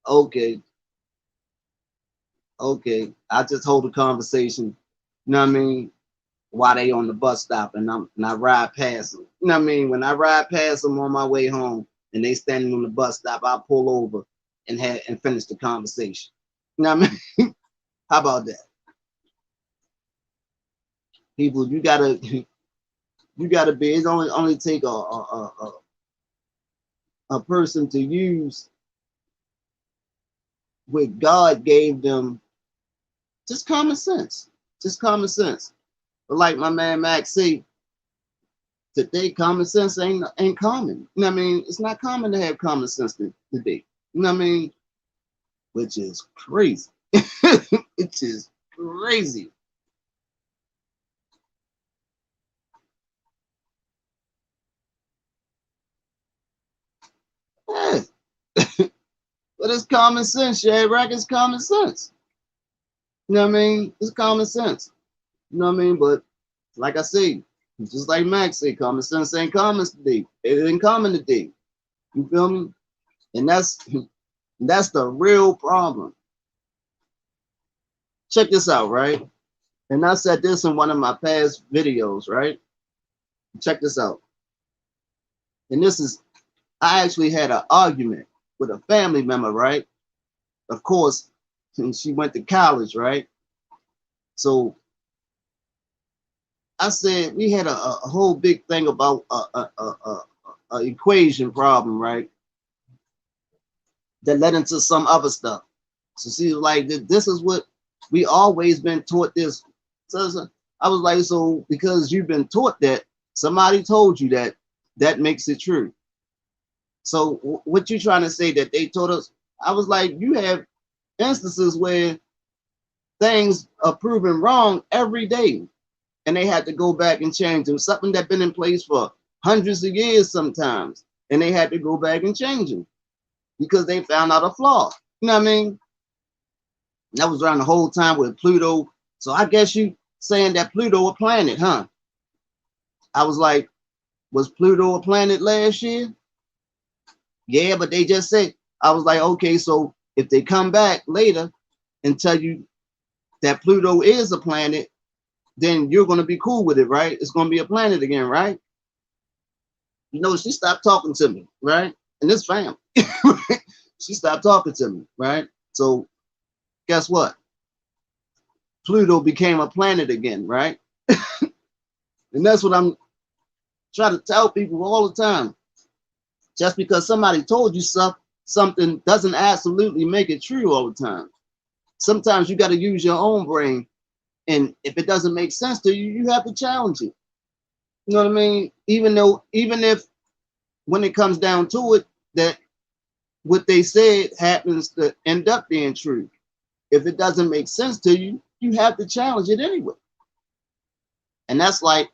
Okay, okay. I just hold a conversation. You know what I mean? While they on the bus stop and I ride past them. You know what I mean? When I ride past them on my way home and they standing on the bus stop, I pull over and finish the conversation. You know what I mean? How about that? People, you gotta be. It's only take a person to use what God gave them, just common sense, just common sense. But like my man Max say, today common sense ain't common. You know what I mean? It's not common to have common sense today. You know what I mean? Which is crazy. It is crazy. Yeah. But it's common sense, Shadrach. It's common sense. You know what I mean? It's common sense. You know what I mean? But like I say, just like Max said, common sense ain't common today. It ain't common today. You feel me? And that's the real problem. Check this out, right? And I said this in one of my past videos, right? Check this out. And this is, I actually had an argument with a family member, right? Of course, and she went to college, right? So I said we had a whole big thing about a equation problem, right? That led into some other stuff. So she was like, this is what we always been taught this. So I was like, so because you've been taught that, somebody told you that, that makes it true. So what you trying to say that they told us? I was like, you have instances where things are proven wrong every day, and they had to go back and change them. Something that been in place for hundreds of years sometimes, and they had to go back and change them because they found out a flaw. You know what I mean? That was around the whole time with Pluto. So I guess you saying that Pluto a planet, huh? I was like, was Pluto a planet last year? Yeah, but they just said, I was like, okay, so if they come back later and tell you that Pluto is a planet, then you're going to be cool with it, right? It's going to be a planet again, right? You know, she stopped talking to me, right? And this family, she stopped talking to me, right? So guess what? Pluto became a planet again, right? And that's what I'm trying to tell people all the time. Just because somebody told you something doesn't absolutely make it true all the time. Sometimes you got to use your own brain. And if it doesn't make sense to you, you have to challenge it. You know what I mean? Even if when it comes down to it, that what they said happens to end up being true. If it doesn't make sense to you, you have to challenge it anyway. And that's like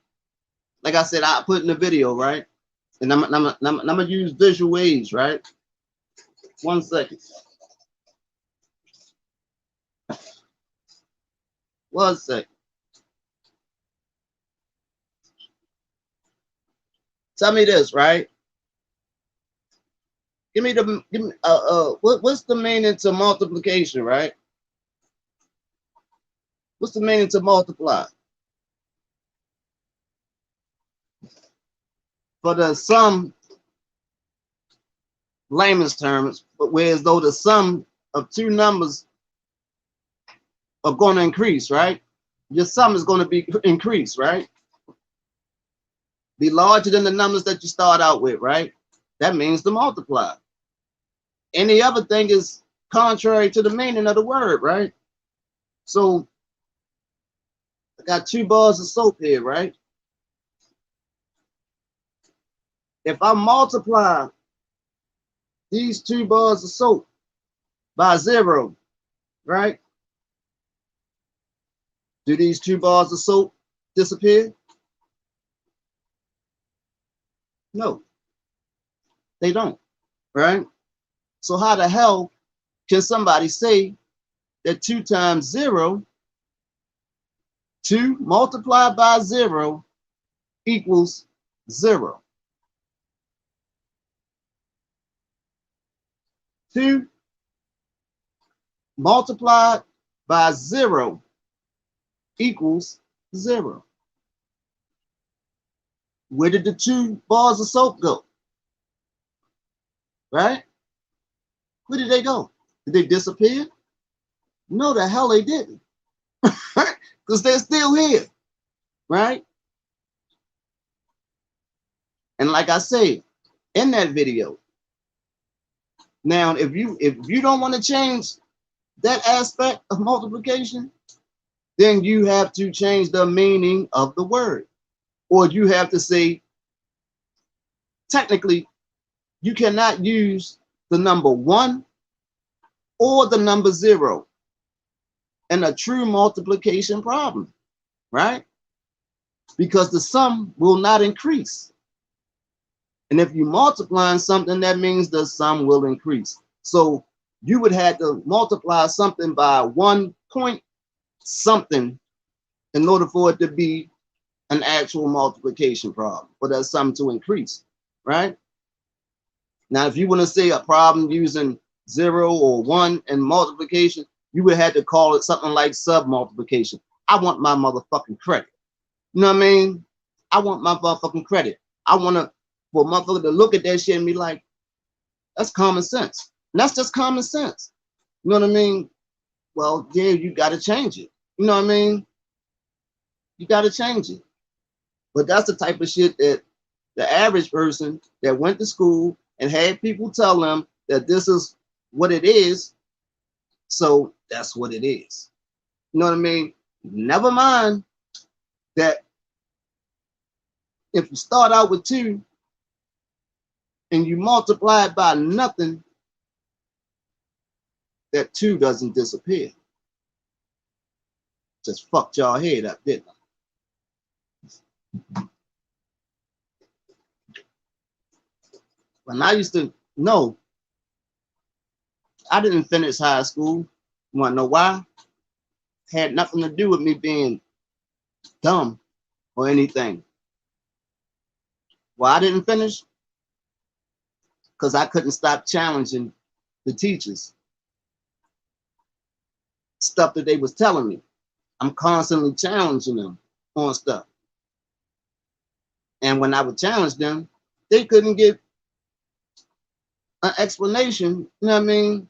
I said, I put in the video, right? And I'm gonna use visual aids, right? 1 second. 1 second. Tell me this, right? Give me what's the meaning to multiplication, right? What's the meaning to multiply? For the sum, layman's terms, but whereas though the sum of two numbers are going to increase, right? Your sum is going to be increased, right? Be larger than the numbers that you start out with, right? That means to multiply. Any other thing is contrary to the meaning of the word, right? So I got 2 bars of soap here, right? If I multiply these 2 bars of soap by 0, right? Do these 2 bars of soap disappear? No, they don't, right? So how the hell can somebody say that 2 times 0, 2 multiplied by 0 equals 0? 2 multiplied by 0 equals 0. Where did the 2 bars of soap go? Right? Where did they go? Did they disappear? No, the hell they didn't. Because they're still here. Right? And like I said in that video, now if you don't want to change that aspect of multiplication, then you have to change the meaning of the word. Or you have to say, technically, you cannot use the number 1 or the number 0 in a true multiplication problem, right? Because the sum will not increase. And if you're multiplying something, that means the sum will increase. So you would have to multiply something by 1 point something in order for it to be an actual multiplication problem, for that sum to increase, right? Now, if you want to say a problem using 0 or 1 in multiplication, you would have to call it something like sub-multiplication. I want my motherfucking credit. You know what I mean? I want my motherfucking credit. I want to, for a motherfucker to look at that shit and be like, that's common sense. And that's just common sense. You know what I mean? Well, yeah, you got to change it. You know what I mean? You got to change it. But that's the type of shit that the average person that went to school and had people tell them that this is what it is, so that's what it is. You know what I mean? Never mind that if you start out with 2 and you multiply it by nothing, that 2 doesn't disappear. Just fucked y'all head up, didn't I? When I used to know, I didn't finish high school. You want to know why? It had nothing to do with me being dumb or anything. Why I didn't finish? Because I couldn't stop challenging the teachers. Stuff that they was telling me. I'm constantly challenging them on stuff. And when I would challenge them, they couldn't give an explanation, you know what I mean,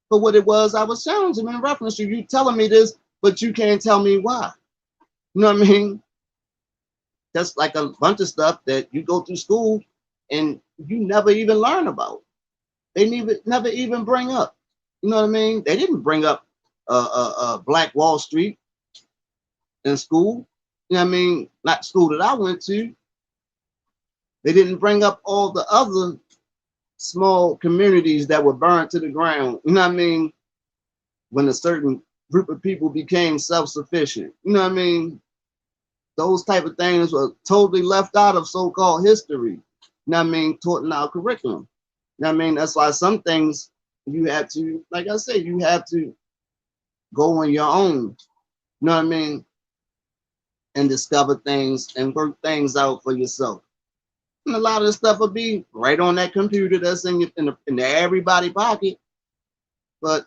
for what it was I was challenging in reference to. You telling me this, but you can't tell me why. You know what I mean? That's like a bunch of stuff that you go through school and you never even learn about. They never even bring up. You know what I mean? They didn't bring up Black Wall Street in school. You know what I mean? Not the school that I went to. They didn't bring up all the other small communities that were burned to the ground. You know what I mean? When a certain group of people became self-sufficient. You know what I mean? Those type of things were totally left out of so-called history. You know what I mean? Taught in our curriculum. You know what I mean? That's why some things you have to, like I said, you have to go on your own. You know what I mean? And discover things and work things out for yourself. And a lot of the stuff will be right on that computer that's in everybody's pocket. But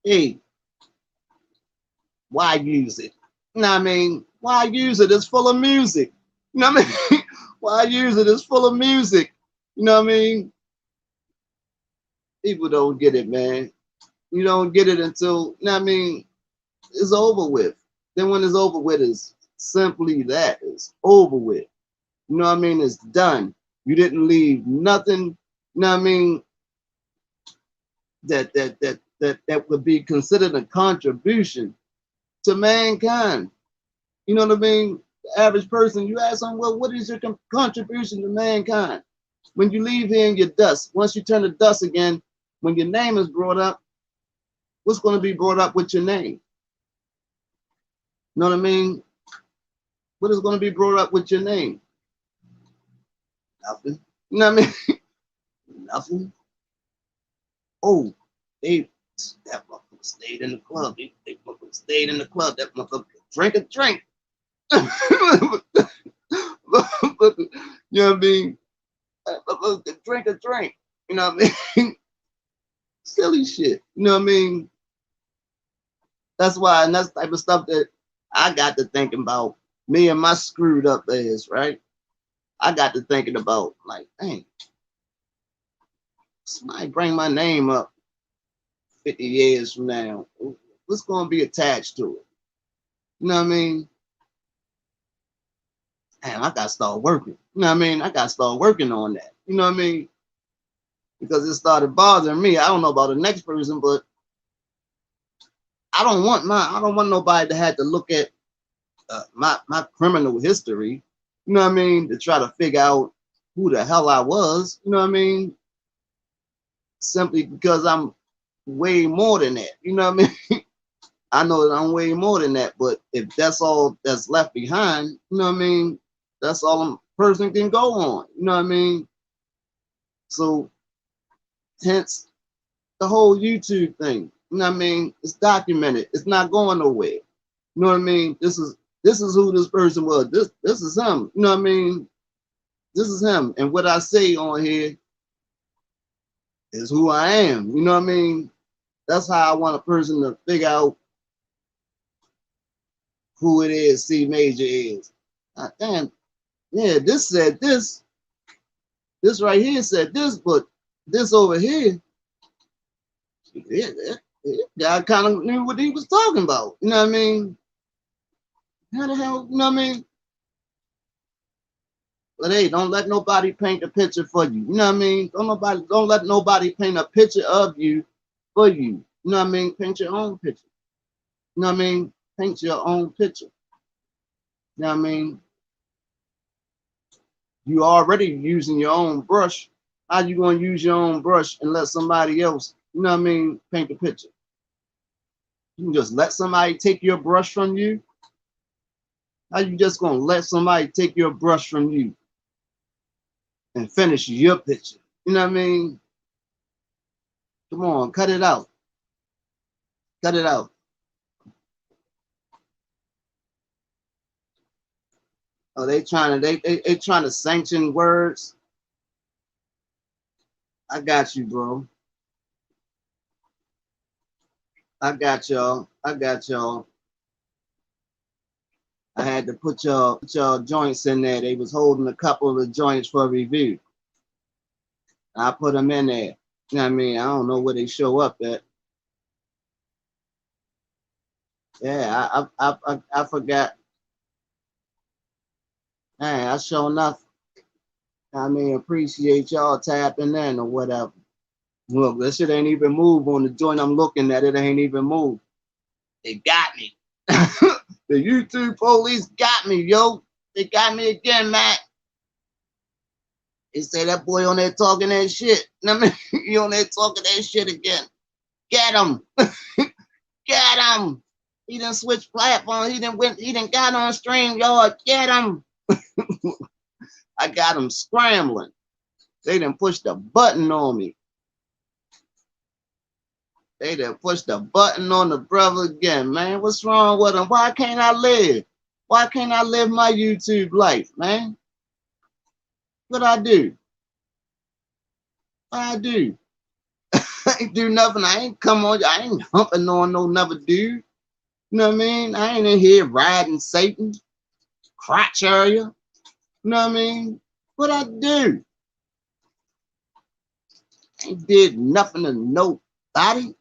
hey, why use it? You know what I mean? Why use it? It's full of music. You know what I mean? Why use it? It's full of music. You know what I mean? People don't get it, man. You don't get it until, you know what I mean, it's over with. Then when it's over with, it's simply that. It's over with. You know what I mean? It's done. You didn't leave nothing, you know what I mean, that would be considered a contribution to mankind. You know what I mean? The average person, you ask them, well, what is your contribution to mankind? When you leave here in your dust, once you turn to dust again, when your name is brought up, what's going to be brought up with your name? You know what I mean? What is going to be brought up with your name? Nothing. You know what I mean? Nothing. Oh, they that motherfucker stayed in the club. They motherfucker stayed in the club. That motherfucker drank a drink. You know what I mean? Drink a drink. You know what I mean? Silly shit. You know what I mean? That's why, and that's the type of stuff that I got to thinking about. Me and my screwed up ass, right? I got to thinking about, like, dang, somebody bring my name up 50 years from now. What's going to be attached to it? You know what I mean? Damn, I got to start working. You know what I mean? I got to start working on that. You know what I mean? Because it started bothering me. I don't know about the next person, but I don't want nobody to have to look at my criminal history. You know what I mean? To try to figure out who the hell I was. You know what I mean? Simply because I'm way more than that. You know what I mean? I know that I'm way more than that, but if that's all that's left behind, you know what I mean? That's all a person can go on. You know what I mean? So hence the whole YouTube thing. You know what I mean? It's documented. It's not going nowhere. You know what I mean? This is who this person was. This is him. You know what I mean? This is him. And what I say on here is who I am. You know what I mean? That's how I want a person to figure out who it is C Major is. Damn, yeah, this said this. This right here said this, but this over here, yeah, guy kind of knew what he was talking about. You know what I mean? How the hell, you know what I mean? But hey, don't let nobody paint a picture for you. You know what I mean? Don't let nobody paint a picture of you for you. You know what I mean? Paint your own picture. You know what I mean? Paint your own picture. You know what I mean? You already using your own brush. How you gonna use your own brush and let somebody else, you know what I mean, paint the picture? You can just let somebody take your brush from you. How you just gonna let somebody take your brush from you and finish your picture? You know what I mean? Come on, cut it out. Cut it out. Oh, they trying to sanction words. I got you, bro. I got y'all. I got y'all. I had to put y'all joints in there. They was holding a couple of the joints for review. I put them in there. You know what I mean? I don't know where they show up at. Yeah, I forgot. Hey, I sure enough. I mean, appreciate y'all tapping in or whatever. Look, this shit ain't even moved on the joint I'm looking at. It ain't even moved. They got me. The YouTube police got me, yo. They got me again, Matt. They say that boy on there talking that shit. I mean, you on there talking that shit again. Get him. Get him. He done switched platform. He done got on StreamYard. Get him. I got him scrambling. They done pushed the button on me. They done pushed the button on the brother again, man. What's wrong with him? Why can't I live? Why can't I live my YouTube life, man? What I do? What I do? I ain't do nothing. I ain't come on. I ain't humping on no another dude. You know what I mean? I ain't in here riding Satan, crotch area. You know what I mean? What I do? I ain't did nothing to nobody.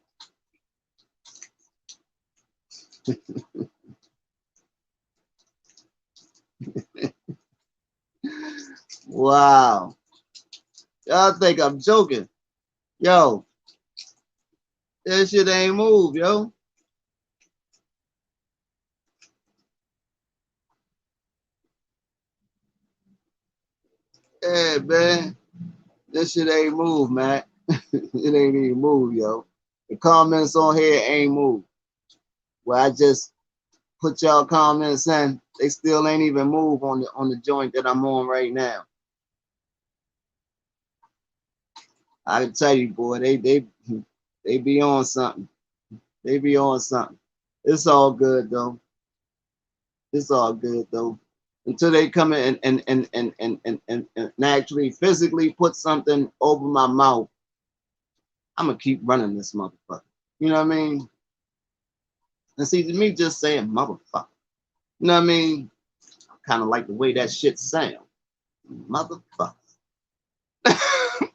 Wow. Y'all think I'm joking. Yo, that shit ain't move, yo. Yeah, man. This shit ain't move, man. It ain't even move, yo. The comments on here ain't move. Well, I just put y'all comments in. They still ain't even move on the joint that I'm on right now. I can tell you, boy, they be on something. They be on something. It's all good though. It's all good though. Until they come in and actually physically put something over my mouth, I'm gonna keep running this motherfucker. You know what I mean? And see, to me, just saying motherfucker, you know what I mean? I kind of like the way that shit sound. Motherfucker. Motherfucker.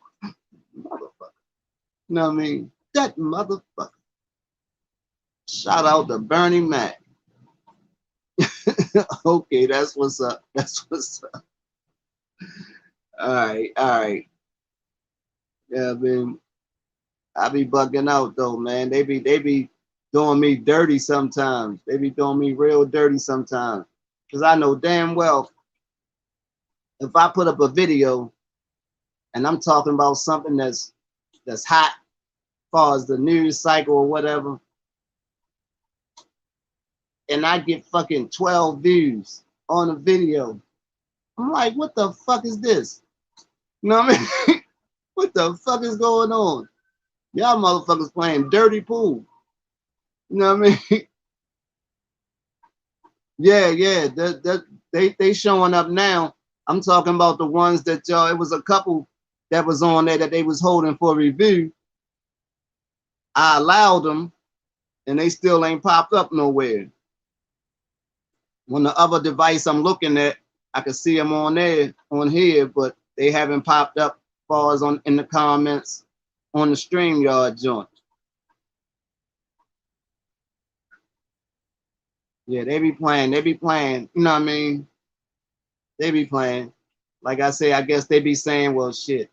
You know what I mean? That motherfucker. Shout out to Bernie Mac. Okay, that's what's up. That's what's up. All right, all right. Yeah, I mean, I be bugging out though, man. They be doing me dirty sometimes. They be doing me real dirty sometimes. Cause I know damn well if I put up a video and I'm talking about something that's hot, as far as the news cycle or whatever, and I get fucking 12 views on a video, I'm like, what the fuck is this? You know what I mean? What the fuck is going on? Y'all motherfuckers playing dirty pool. You know what I mean? Yeah, they showing up now. I'm talking about the ones that y'all. It was a couple that was on there that they was holding for review. I allowed them, and they still ain't popped up nowhere. On the other device I'm looking at, I can see them on there, on here, but they haven't popped up as far as on in the comments on the StreamYard joint. Yeah, they be playing, you know what I mean? They be playing. Like I say, I guess they be saying, well, shit,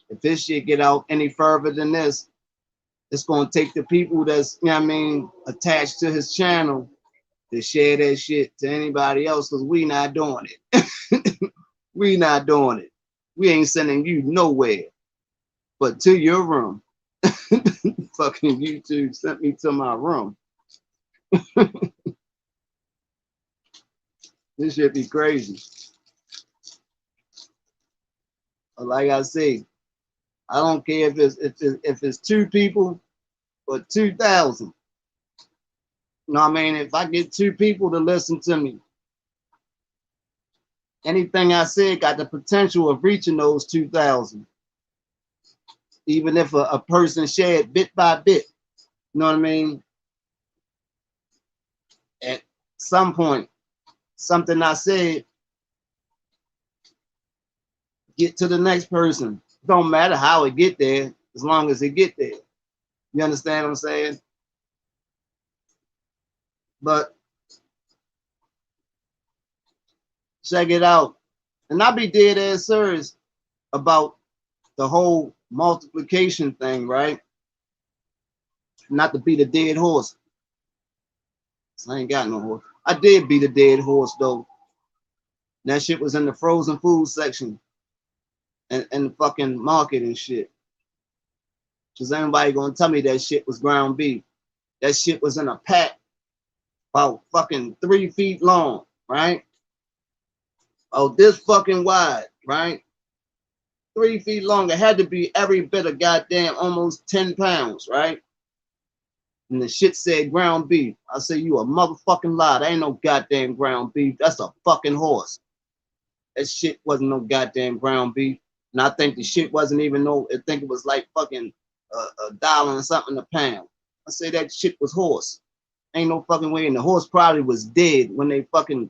if this shit get out any further than this, it's gonna take the people that's, you know what I mean, attached to his channel to share that shit to anybody else, because we not doing it. We not doing it. We ain't sending you nowhere but to your room. Fucking YouTube sent me to my room. This shit be crazy. But like I say, I don't care if it's 2 people or 2,000. You know what I mean? If I get 2 people to listen to me, anything I said got the potential of reaching those 2,000. Even if a person shared bit by bit, you know what I mean? At some point, something I said get to the next person. Don't matter how it get there, as long as it get there. You understand what I'm saying? But check it out. And I be dead ass serious about the whole multiplication thing, right? Not to beat a dead horse. I ain't got no horse. I did beat a dead horse though. That shit was in the frozen food section and the fucking market and shit. Cause anybody gonna tell me that shit was ground beef? That shit was in a pack about fucking 3 feet long, right? Oh, this fucking wide, right? 3 feet long. It had to be every bit of goddamn almost 10 pounds, right? And the shit said ground beef. I say, you a motherfucking lie. That ain't no goddamn ground beef. That's a fucking horse. That shit wasn't no goddamn ground beef. And I think the shit wasn't even no, I think it was like fucking $1 and something a pound. I say that shit was horse. Ain't no fucking way. And the horse probably was dead when they fucking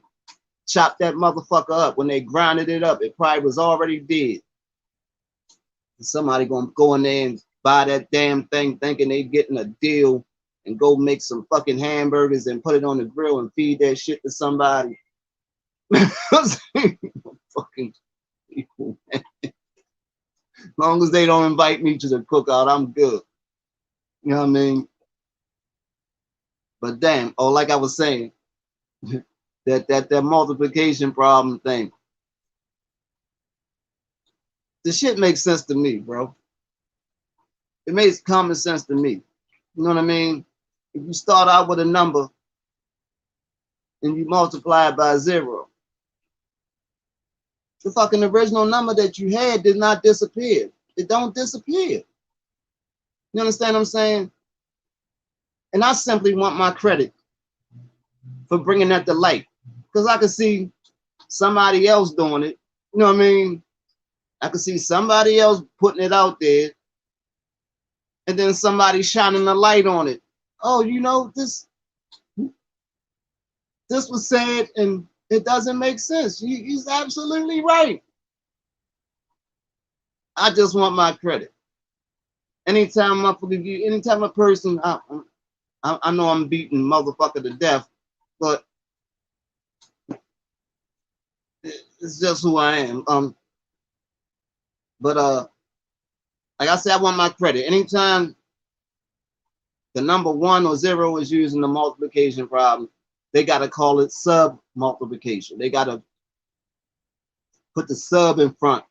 chopped that motherfucker up. When they grinded it up, it probably was already dead. And somebody gonna go in there and buy that damn thing thinking they getting a deal and go make some fucking hamburgers and put it on the grill and feed that shit to somebody. Fucking people, man. As long as they don't invite me to the cookout, I'm good. You know what I mean? But damn, oh, like I was saying, that multiplication problem thing. The shit makes sense to me, bro. It makes common sense to me. You know what I mean? If you start out with a number and you multiply it by 0. The fucking original number that you had did not disappear. It don't disappear. You understand what I'm saying? And I simply want my credit for bringing that to light, because I can see somebody else doing it. You know what I mean? I can see somebody else putting it out there, and then somebody shining a light on it. Oh, you know, this was said and it doesn't make sense. He's absolutely right. I just want my credit. Anytime anytime a person, I know I'm beating motherfucker to death, but it's just who I am. But like I said, I want my credit. Anytime the number 1 or 0 is used in the multiplication problem, they got to call it sub multiplication. They got to put the sub in front,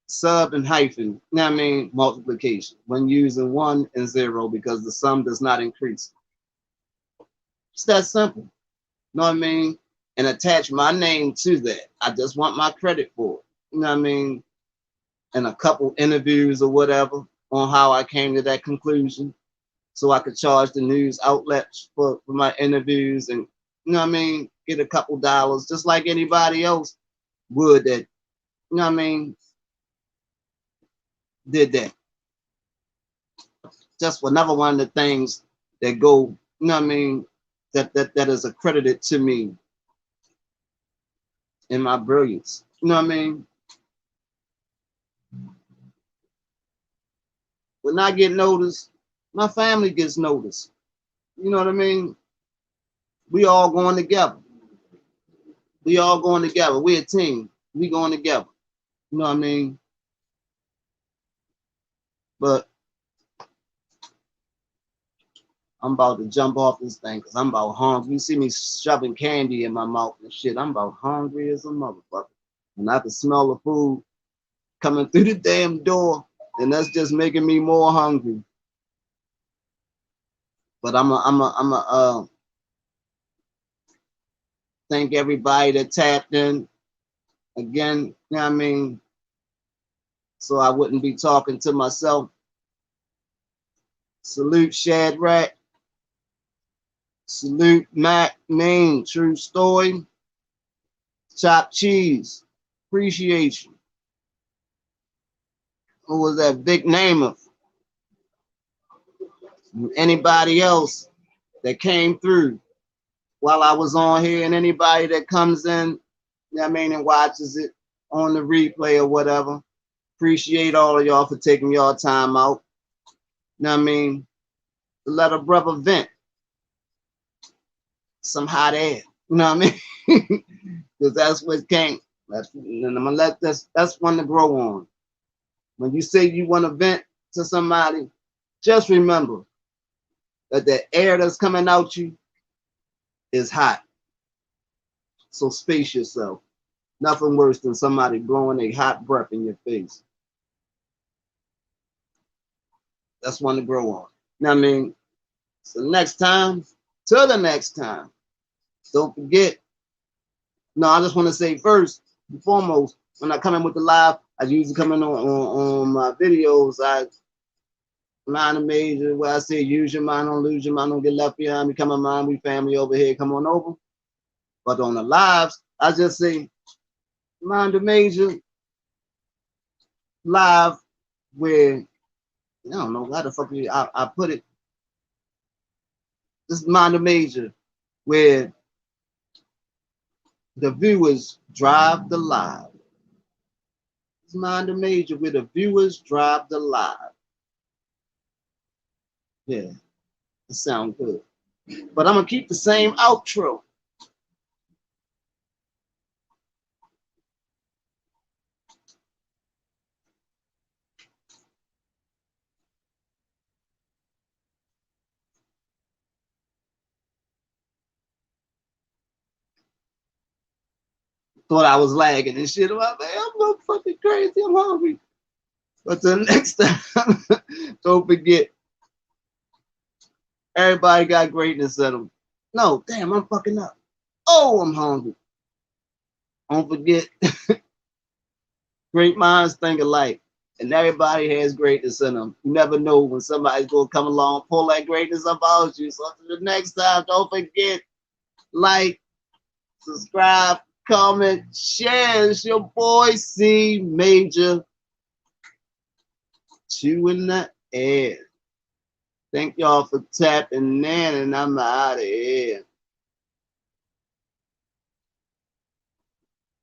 sub and hyphen. You know what I mean? Multiplication when using 1 and 0, because the sum does not increase. It's that simple. You know what I mean? And attach my name to that. I just want my credit for it. You know what I mean? And a couple interviews or whatever on how I came to that conclusion, so I could charge the news outlets for my interviews, and you know what I mean, get a couple dollars just like anybody else would that, you know what I mean, did that. Just for another one of the things that go, you know what I mean, that is accredited to me in my brilliance. You know what I mean? When I get noticed, my family gets noticed. You know what I mean? We all going together. We all going together. We're a team. We going together. You know what I mean? But I'm about to jump off this thing because I'm about hungry. You see me shoving candy in my mouth and shit. I'm about hungry as a motherfucker. And I can smell the food coming through the damn door, and that's just making me more hungry. But I'm a thank everybody that tapped in again. You know what I mean? So I wouldn't be talking to myself. Salute Shadrach. Salute Mac Main. True story. Chopped cheese. Appreciation. Who was that? Big Namer. Anybody else that came through while I was on here, and anybody that comes in, you know what I mean, and watches it on the replay or whatever. Appreciate all of y'all for taking y'all time out. You know what I mean? To let a brother vent some hot air. You know what I mean? Because that's what came. And I'm gonna let that's one to grow on. When you say you want to vent to somebody, just remember that the air that's coming out you is hot. So space yourself. Nothing worse than somebody blowing a hot breath in your face. That's one to grow on. You know what I mean? So next time, till the next time, don't forget. No, I just want to say first and foremost, when I come in with the live, I usually come in on my videos. I mind a major where I say use your mind, don't lose your mind, don't get left behind, become a mind, we family over here, come on over. But on the lives, I just say mind a major live where, I don't know how the fuck I put it. This mind a major where the viewers drive the live. This mind a major where the viewers drive the live. Yeah, it sounds good. But I'm gonna keep the same outro. Thought I was lagging and shit. I'm like, I'm not fucking crazy. I'm hungry. But the next time, don't forget, everybody got greatness in them. No, damn, I'm fucking up. Oh, I'm hungry. Don't forget, great minds think alike. And everybody has greatness in them. You never know when somebody's going to come along, pull that greatness up out you. So the next time, don't forget, like, subscribe, comment, share. It's your boy C Major, chewing the air. Thank y'all for tapping in, and I'm out of here.